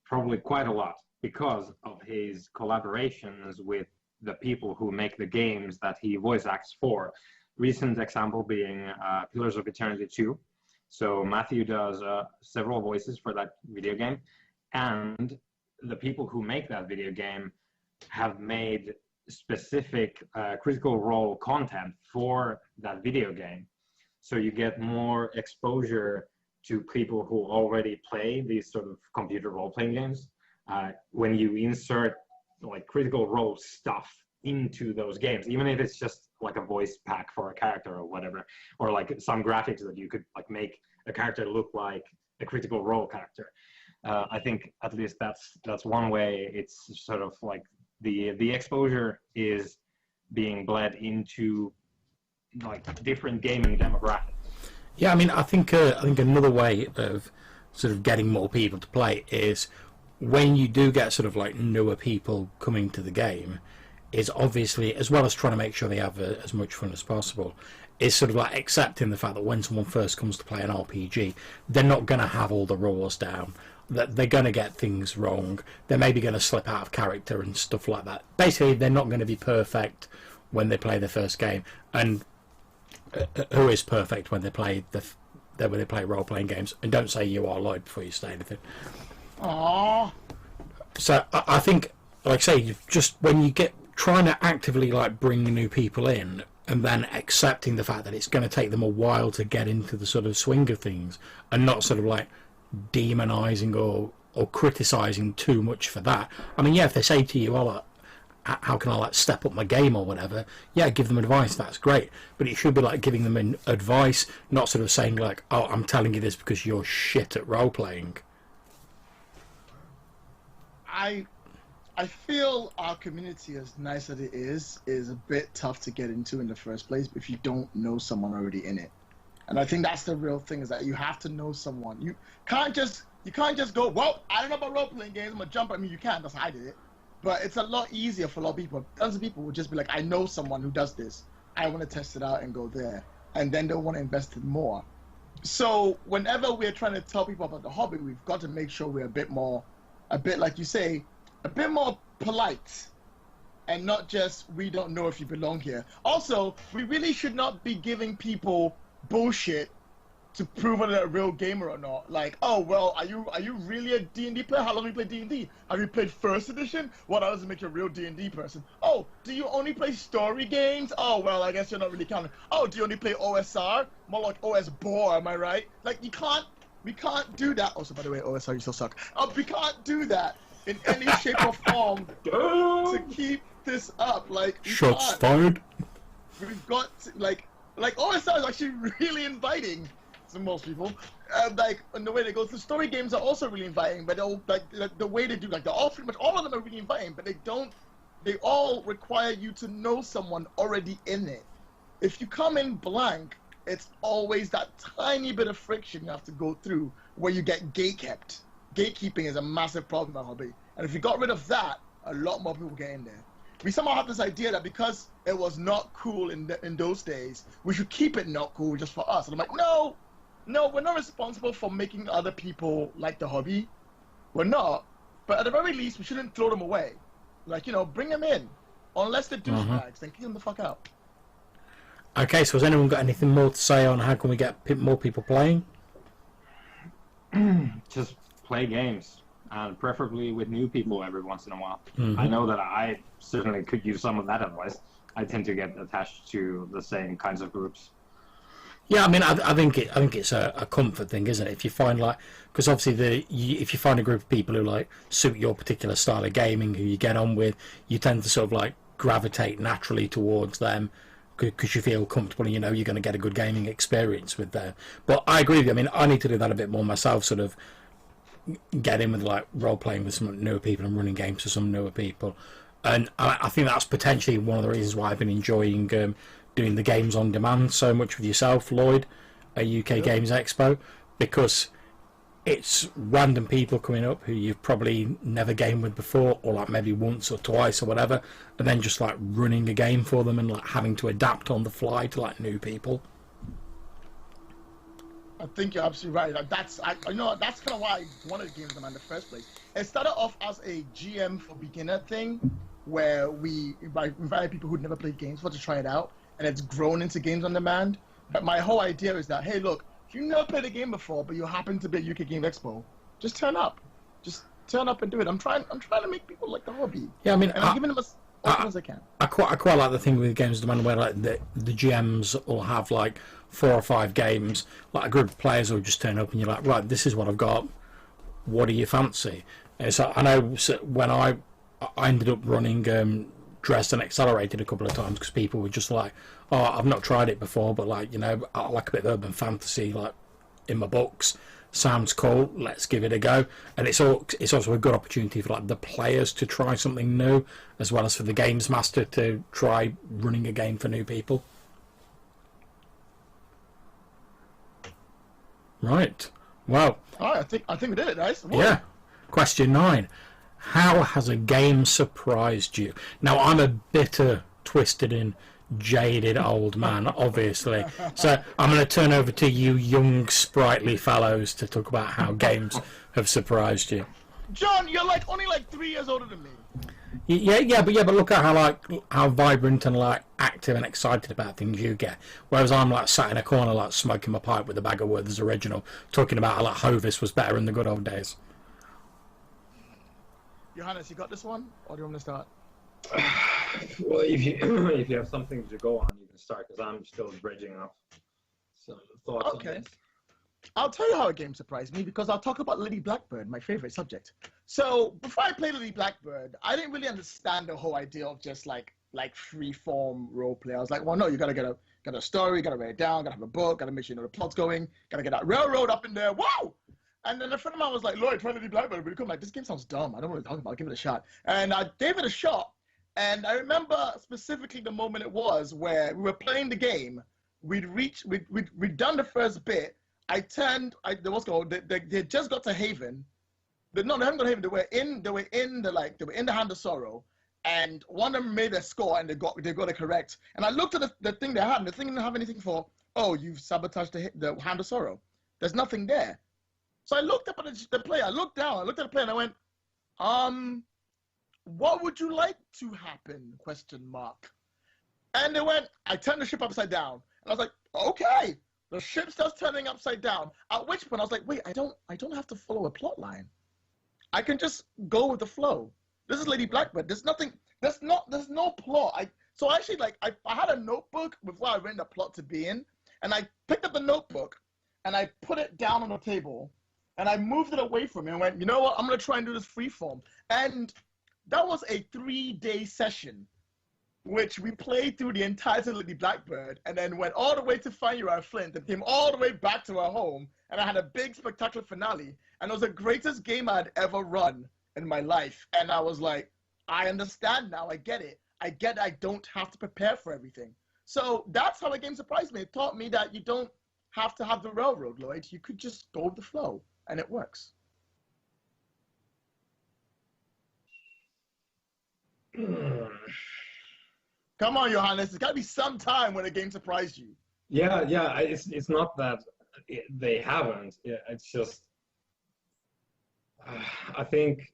probably quite a lot because of his collaborations with the people who make the games that he voice acts for. Recent example being Pillars of Eternity 2. So Matthew does several voices for that video game, and the people who make that video game have made specific Critical Role content for that video game. So you get more exposure to people who already play these sort of computer role-playing games when you insert like Critical Role stuff into those games, even if it's just like a voice pack for a character or whatever, or like some graphics that you could like make a character look like a Critical Role character. I think at least that's one way. It's sort of like the exposure is being bled into like different gaming demographics. Yeah, I mean, I think another way of sort of getting more people to play is when you do get sort of like newer people coming to the game, is obviously, as well as trying to make sure they have as much fun as possible, is sort of like accepting the fact that when someone first comes to play an RPG, they're not going to have all the rules down, that they're going to get things wrong, they're maybe going to slip out of character and stuff like that. Basically, they're not going to be perfect when they play their first game. And who is perfect when they play role-playing games? And don't say you are, Lloyd, before you say anything. Aww. So I think, like I say, just when you get trying to actively like bring new people in, and then accepting the fact that it's going to take them a while to get into the sort of swing of things, and not sort of like demonizing or criticizing too much for that. I mean, yeah, if they say to you, "Oh, like, how can I like step up my game or whatever?" Yeah, give them advice. That's great, but it should be like giving them advice, not sort of saying like, "Oh, I'm telling you this because you're shit at role playing." I feel our community, as nice as it is a bit tough to get into in the first place if you don't know someone already in it. And I think that's the real thing, is that you have to know someone. You can't just go, well, I don't know about role-playing games, I'm gonna jump. I mean, you can, that's how I did it. But it's a lot easier for a lot of people. Tons of people will just be like, I know someone who does this. I want to test it out and go there. And then they'll want to invest in more. So whenever we're trying to tell people about the hobby, we've got to make sure we're a bit like you say, a bit more polite, and not just, we don't know if you belong here. Also, we really should not be giving people bullshit to prove whether they're a real gamer or not. Like, oh, well, are you really a D&D player? How long have you played D&D? Have you played first edition? Well, that doesn't make you a real D&D person. Oh, do you only play story games? Oh, well, I guess you're not really counting. Oh, do you only play OSR? More like OS Bore, am I right? Like, we can't do that. Also, by the way, OSR, you still suck. We can't do that in any shape or form to keep this up. Like, Shots fired. We've got to, like OSR is actually really inviting to most people. And the way they go through story games are also really inviting, but like the way they do, like pretty much all of them are really inviting, but they all require you to know someone already in it. If you come in blank, it's always that tiny bit of friction you have to go through where you get gatekept. Gatekeeping is a massive problem in our hobby, and if you got rid of that, a lot more people get in there. We somehow have this idea that because it was not cool in those days, we should keep it not cool just for us. And I'm like, no, we're not responsible for making other people like the hobby. We're not. But at the very least, we shouldn't throw them away. Like, bring them in. Unless they're douchebags, then kick them the fuck out. Okay, so has anyone got anything more to say on how can we get more people playing? Just play games, and preferably with new people every once in a while. Mm-hmm. I know that I certainly could use some of that advice. I tend to get attached to the same kinds of groups. Yeah, I mean, I think it's a comfort thing, isn't it? If you find because obviously if you find a group of people who like suit your particular style of gaming, who you get on with, you tend to sort of like gravitate naturally towards them because you feel comfortable and you're going to get a good gaming experience with them. But I agree with you. I mean, I need to do that a bit more myself, sort of get in with like role playing with some newer people and running games for some newer people, and I think that's potentially one of the reasons why I've been enjoying doing the games on demand so much with yourself, Lloyd, at UK Games Expo, because it's random people coming up who you've probably never gamed with before, or like maybe once or twice or whatever, and then just like running a game for them and like having to adapt on the fly to like new people. I think you're absolutely right. Like, that's kind of why I wanted games on in the first place. It started off as a GM for beginner thing, where we invited people who'd never played games for to try it out, and it's grown into games on demand. But my whole idea is that, hey, look, if you never played a game before, but you happen to be at UK Game Expo, just turn up. Just turn up and do it. I'm trying to make people like the hobby. Yeah, I mean, and I'm giving them as often as I can. I quite like the thing with games on demand where like the GMs will have like 4 or 5 games, like a group of players will just turn up and you're like, right, this is what I've got. What do you fancy? And so I know when I ended up running Dresden Accelerated a couple of times because people were just like, oh, I've not tried it before, but like, you know, I like a bit of urban fantasy, like in my books. Sounds cool. Let's give it a go. And it's also a good opportunity for like the players to try something new, as well as for the games master to try running a game for new people. Right. Well. All right, I think we did it, guys. Whoa. Yeah. Question 9. How has a game surprised you? Now, I'm a bitter, twisted and jaded old man, obviously. So I'm going to turn over to you young, sprightly fellows to talk about how games have surprised you. John, you're like only like 3 years older than me. Yeah, but look at how vibrant and like active and excited about things you get. Whereas I'm like sat in a corner like smoking my pipe with a bag of Werther's Original, talking about how like Hovis was better in the good old days. Johannes, you got this one, or do you want me to start? Well, if you have something to go on, you can start, because I'm still bridging up some thoughts on this. I'll tell you how a game surprised me, because I'll talk about Lady Blackbird, my favorite subject. So before I played Lady Blackbird, I didn't really understand the whole idea of just like free-form role play. I was like, well, no, you gotta get a story, you gotta write it down, gotta have a book, gotta make sure you know the plot's going, gotta get that railroad up in there. Wow! And then a friend of mine was like, Lloyd, try Lady Blackbird. But I'm like, this game sounds dumb. I don't know what you're talking about. I'll give it a shot. And I gave it a shot. And I remember specifically the moment it was where we were playing the game. We'd done the first bit. They had just got to Haven. No, they haven't got to Haven. They were in the Hand of Sorrow. And one of them made a score and they got it correct. And I looked at the thing they had, and the thing didn't have anything for, oh, you've sabotaged the Hand of Sorrow. There's nothing there. So I looked up at the player, I looked down, I looked at the player, and I went, what would you like to happen, ? And they went, I turned the ship upside down. And I was like, okay. The ship starts turning upside down. At which point I was like, wait, I don't have to follow a plot line. I can just go with the flow. This is Lady Blackbird. There's no plot. So actually, like, I had a notebook before I read the plot to be in, and I picked up the notebook, and I put it down on the table, and I moved it away from me and went, you know what, I'm going to try and do this freeform. And that was a 3-day session, which we played through the entirety of Lady Blackbird, and then went all the way to Find You Out Flint, and came all the way back to our home, and I had a big, spectacular finale. And it was the greatest game I'd ever run in my life. And I was like, I understand now, I get it. I don't have to prepare for everything. So that's how a game surprised me. It taught me that you don't have to have the railroad, Lloyd. You could just go with the flow. And it works. Come on, Johannes. There's got to be some time when a game surprised you. Yeah. It's not that they haven't. Yeah, it's just I think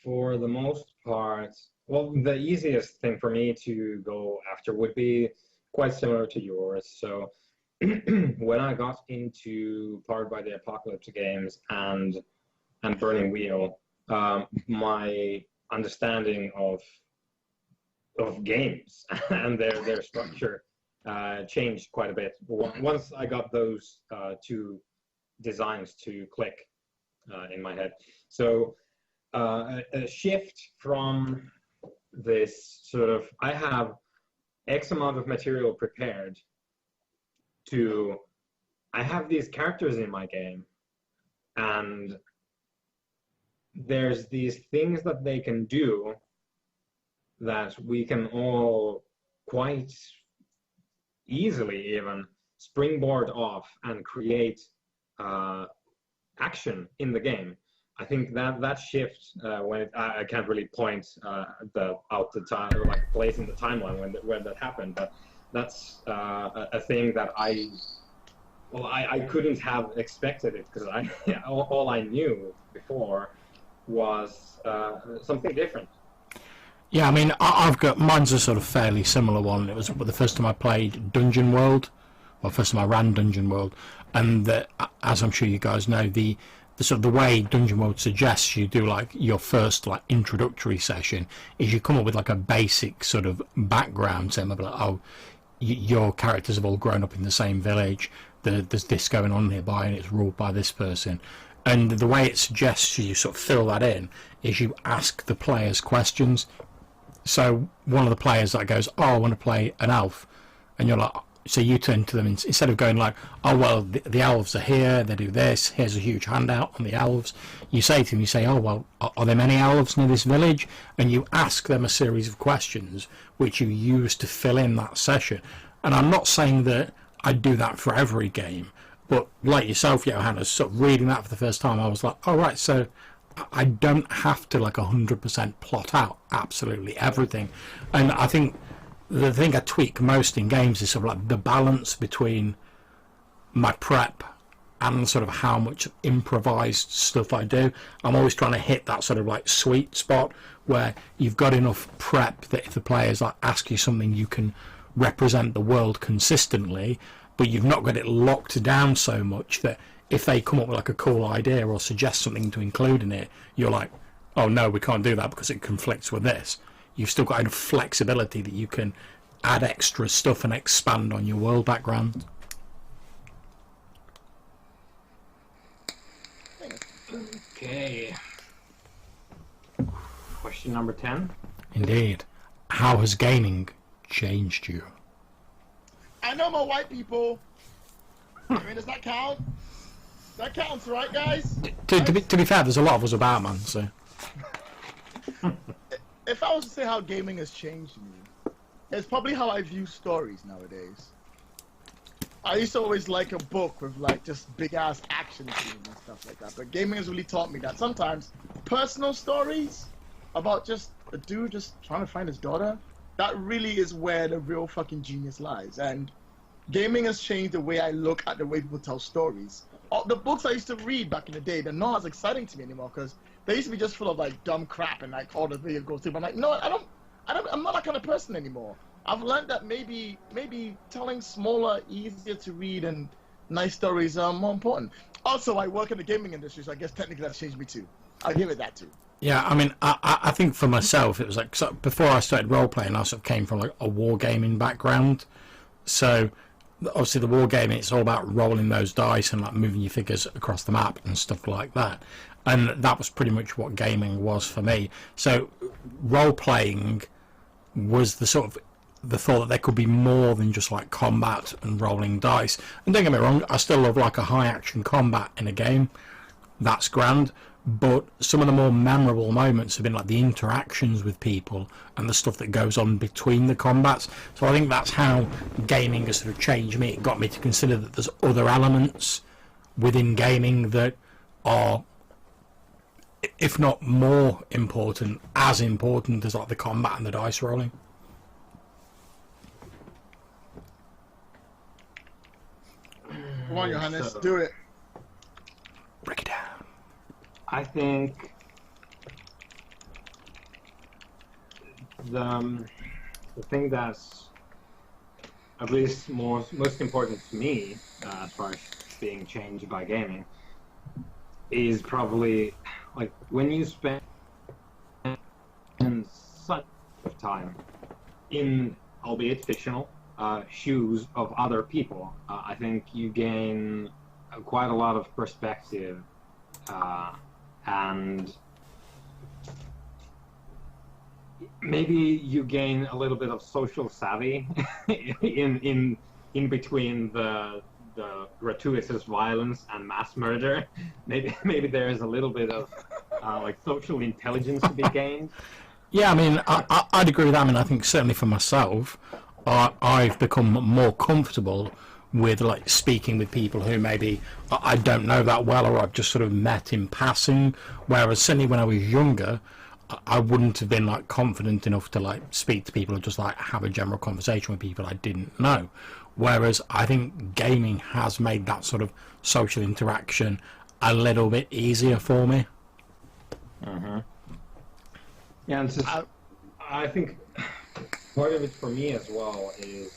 for the most part, well, the easiest thing for me to go after would be quite similar to yours. So when I got into Powered by the Apocalypse games and Burning Wheel, my understanding of games and their structure changed quite a bit. Once I got those two designs to click in my head. So a shift from this sort of, I have X amount of material prepared, to I have these characters in my game and there's these things that they can do that we can all quite easily even springboard off and create action in the game. I think that shift when I can't really point out the time or like place in the timeline when that happened, but that's a thing that I couldn't have expected it, because all I knew before was something different. Yeah, I mean, I've got, mine's a sort of fairly similar one. It was the first time I played Dungeon World, well, first time I ran Dungeon World, and as I'm sure you guys know, the sort of the way Dungeon World suggests you do like your first like introductory session is you come up with like a basic sort of background, saying like, oh, your characters have all grown up in the same village, there's this going on nearby and it's ruled by this person. And the way it suggests you sort of fill that in is you ask the players questions So one of the players that goes, oh, I want to play an elf, and you're like, so you turn to them instead of going like, oh well, the elves are here, they do this, here's a huge handout on the elves. You say to them, you say, oh well, are there many elves near this village? And you ask them a series of questions which you use to fill in that session. And I'm not saying that I do that for every game, but like yourself, Johannes, sort of reading that for the first time, I was like, oh right, so I don't have to like 100% plot out absolutely everything. And I think the thing I tweak most in games is sort of like the balance between my prep and sort of how much improvised stuff I do. I'm always trying to hit that sort of like sweet spot where you've got enough prep that if the players like ask you something, you can represent the world consistently, but you've not got it locked down so much that if they come up with like a cool idea or suggest something to include in it, you're like, oh no, we can't do that because it conflicts with this. You've still got enough flexibility that you can add extra stuff and expand on your world background. Okay. Question number 10. Indeed. How has gaming changed you? I know more white people. I mean, does that count? That counts, right, guys? To be fair, there's a lot of us about, man, so... If I was to say how gaming has changed me, it's probably how I view stories nowadays. I used to always like a book with like just big ass action scenes and stuff like that, but gaming has really taught me that sometimes personal stories about just a dude just trying to find his daughter, that really is where the real fucking genius lies. And gaming has changed the way I look at the way people tell stories. All the books I used to read back in the day, they're not as exciting to me anymore because they used to be just full of like dumb crap and like all the video goes through. But I'm like, no, I'm not that kind of person anymore. I've learned that maybe telling smaller, easier to read and nice stories are more important. Also, I work in the gaming industry, so I guess technically that's changed me too. I'll give it that too. Yeah, I mean, I think for myself, it was like, so before I started role-playing, I sort of came from like a wargaming background. So obviously the wargaming, it's all about rolling those dice and like moving your figures across the map and stuff like that. And that was pretty much what gaming was for me. So role-playing was the sort of the thought that there could be more than just like combat and rolling dice. And don't get me wrong, I still love like a high action combat in a game. That's grand. But some of the more memorable moments have been like the interactions with people and the stuff that goes on between the combats. So I think that's how gaming has sort of changed me. It got me to consider that there's other elements within gaming that are, if not more important, as important as like the combat and the dice rolling. Come on, Johannes, do it. Break it down. I think the thing that's at least most important to me as far as being changed by gaming is probably like when you spend such time in, albeit fictional, shoes of other people. I think you gain quite a lot of perspective and maybe you gain a little bit of social savvy in between the gratuitous violence and mass murder. Maybe there is a little bit of like social intelligence to be gained. Yeah, I mean, I'd agree with that. I mean, I think certainly for myself, I've become more comfortable with like speaking with people who maybe I don't know that well or I've just sort of met in passing, whereas certainly when I was younger I wouldn't have been like confident enough to like speak to people or just like have a general conversation with people I didn't know. Whereas I think gaming has made that sort of social interaction a little bit easier for me. Yeah, and just, I think part of it for me as well is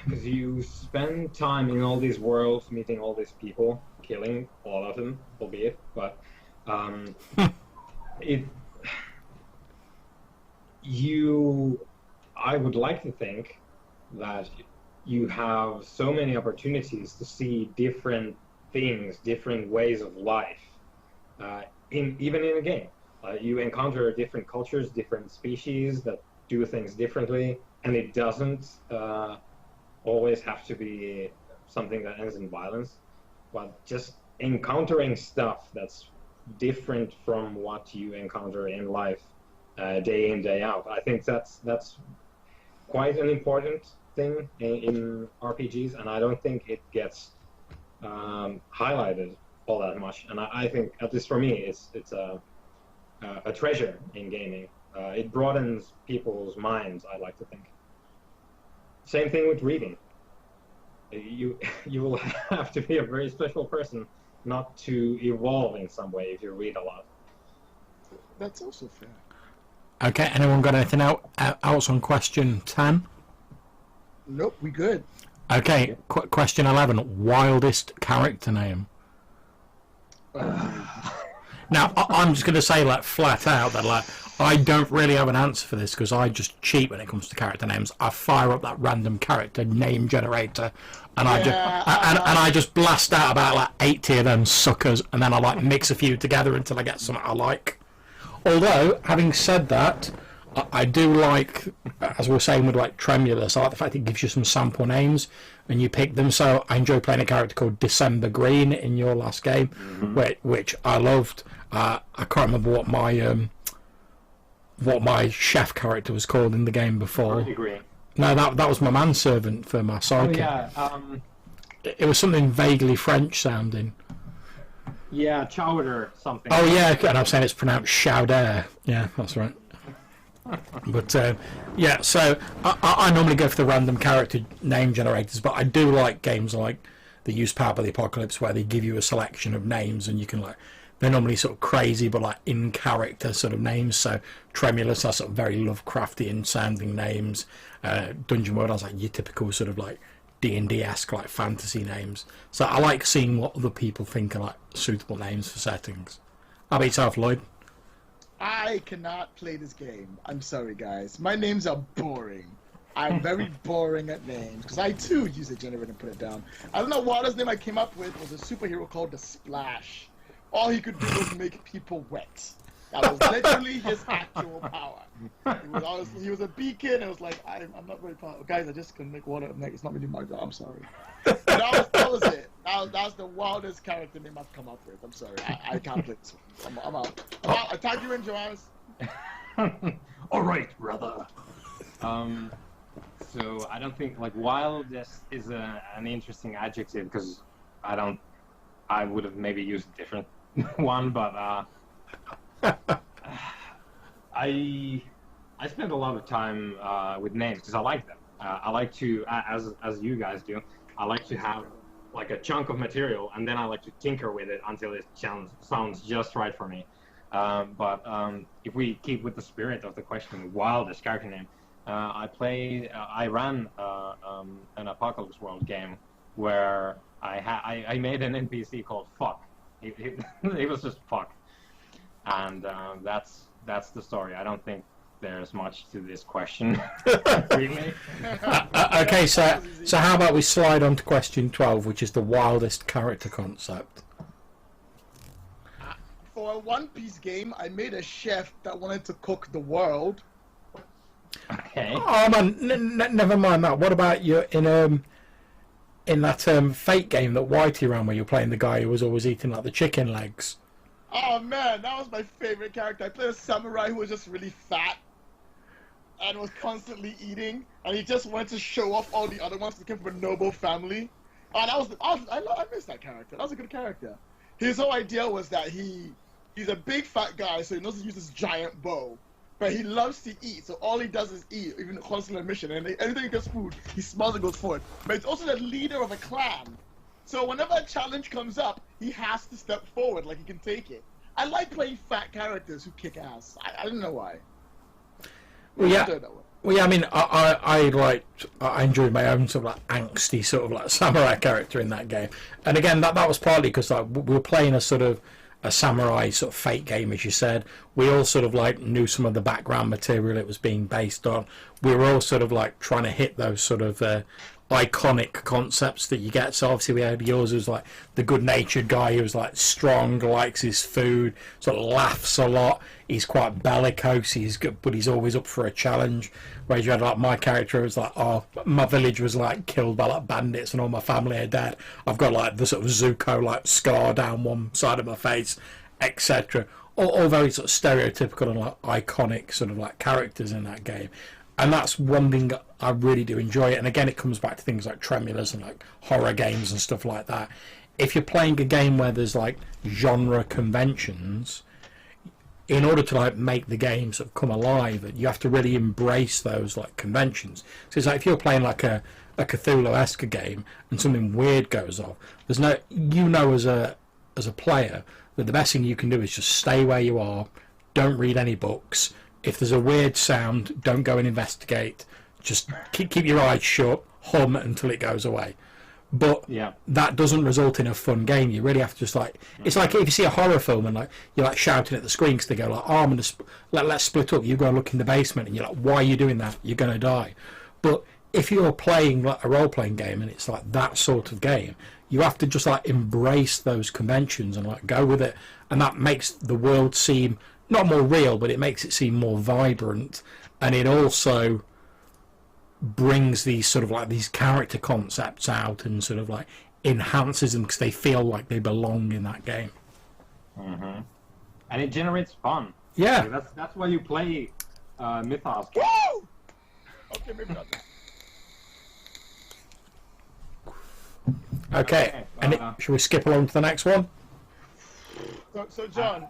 because you spend time in all these worlds, meeting all these people, killing all of them, albeit, but I would like to think that you have so many opportunities to see different things, different ways of life, even in a game. You encounter different cultures, different species that do things differently, and it doesn't always have to be something that ends in violence, but just encountering stuff that's different from what you encounter in life day in, day out. I think that's quite an important thing in RPGs, and I don't think it gets highlighted all that much. And I think, at least for me, it's a treasure in gaming. It broadens people's minds, I like to think. Same thing with reading. You will have to be a very special person not to evolve in some way if you read a lot. That's also fair. Okay, anyone got anything else on question 10? Nope, we good. Okay, question 11. Wildest character name? Now, I'm just going to say, like, flat out that, like, I don't really have an answer for this because I just cheat when it comes to character names. I fire up that random character name generator, and I just blast out about like 80 of them suckers, and then I like mix a few together until I get something I like. Although, having said that, I do like, as we were saying with like Tremulous, I like the fact it gives you some sample names and you pick them. So I enjoy playing a character called December Green in your last game, which I loved. I can't remember what my chef character was called in the game before. No, that was my manservant for my sidekick. Oh, yeah. It was something vaguely French sounding. Yeah, chowder something. Oh yeah, and I'm saying it's pronounced chowder. Yeah, that's right. But yeah, so I normally go for the random character name generators, but I do like games like the use Power by the Apocalypse where they give you a selection of names and you can like, they're normally sort of crazy but like in character sort of names. So Tremulous has sort of very Lovecraftian sounding names. Dungeon World has like your typical sort of like D&D-esque like fantasy names. So I like seeing what other people think are like suitable names for settings. How about yourself, Lloyd? I cannot play this game. I'm sorry, guys. My names are boring. I'm very boring at names because I too use a generator and put it down. I don't know what his name I came up with was a superhero called the Splash. All he could do was make people wet. That was literally his actual power. He was a beacon. It was like I'm not very powerful, guys. I just couldn't make water. It's not really my job. I'm sorry. That was it. That was the wildest character name I've come up with. I'm sorry. I can't play this one. I'm out. I tag you in, Johannes. All right, brother. So I don't think like wildest is an interesting adjective because I would have maybe used a different one, but I spend a lot of time with names because I like them. I like to, as you guys do, I like to have like a chunk of material and then I like to tinker with it until it sounds just right for me. But if we keep with the spirit of the question, wildest character name, I ran an Apocalypse World game where I made an NPC called Fuck. It was just Fuck, and that's the story. I don't think there's much to this question, really. Okay, so how about we slide on to question 12, which is the wildest character concept. For a One Piece game, I made a chef that wanted to cook the world. Okay. Oh man, never mind that. What about you in that Fate game that Whitey ran where you're playing the guy who was always eating like the chicken legs? Oh man, that was my favorite character. I played a samurai who was just really fat and was constantly eating, and he just wanted to show off all the other ones that came from a noble family. And I miss that character. That was a good character. His whole idea was that he's a big fat guy, so he knows to use this giant bow. But he loves to eat, so all he does is eat, even constantly on a mission. And anything he gets food, he smells and goes forward. But he's also the leader of a clan. So whenever a challenge comes up, he has to step forward like he can take it. I like playing fat characters who kick ass. I don't know why. Well, yeah. I mean, I enjoyed my own sort of like angsty sort of like samurai character in that game. And again, that was partly because like we were playing a sort of a samurai sort of Fate game, as you said. We all sort of like knew some of the background material it was being based on. We were all sort of like trying to hit those sort of iconic concepts that you get. So obviously we had yours who's like the good-natured guy who's like strong, likes his food, sort of laughs a lot. He's quite bellicose. He's good, but he's always up for a challenge. Whereas you had like my character was like, oh, my village was like killed by like bandits and all my family are dead. I've got like the sort of Zuko like scar down one side of my face, etc. All very sort of stereotypical and like iconic sort of like characters in that game. And that's one thing that I really do enjoy. And again, it comes back to things like Tremulous and like horror games and stuff like that. If you're playing a game where there's like genre conventions, in order to like make the game sort of come alive, you have to really embrace those like conventions. So it's like if you're playing like a Cthulhu-esque game and something weird goes off, there's no, as a player, that the best thing you can do is just stay where you are, don't read any books. If there's a weird sound, don't go and investigate. Just keep your eyes shut, hum until it goes away. But that doesn't result in a fun game. You really have to just like, it's like if you see a horror film and like you're like shouting at the screen because they go like, oh, I'm gonna let's split up. You go and look in the basement and you're like, why are you doing that? You're gonna die. But if you're playing like a role-playing game and it's like that sort of game, you have to just like embrace those conventions and like go with it, and that makes the world seem not more real, but it makes it seem more vibrant, and it also brings these sort of like these character concepts out and sort of like enhances them because they feel like they belong in that game. And it generates fun. Yeah, like that's why you play Mythos. Woo! Okay, maybe not that. Okay, and should we skip along to the next one? So John,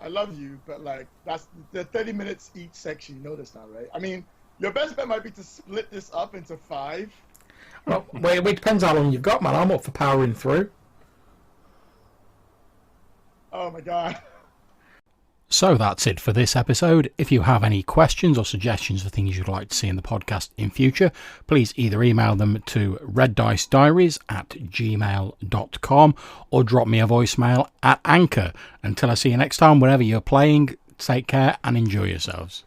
I love you, but like that's the 30 minutes each section. You know this now, right? I mean, your best bet might be to split this up into 5. Well, it depends how long you've got, man. I'm up for powering through. Oh my god. So that's it for this episode. If you have any questions or suggestions for things you'd like to see in the podcast in future, please either email them to reddicediaries@gmail.com or drop me a voicemail at Anchor. Until I see you next time, wherever you're playing, take care and enjoy yourselves.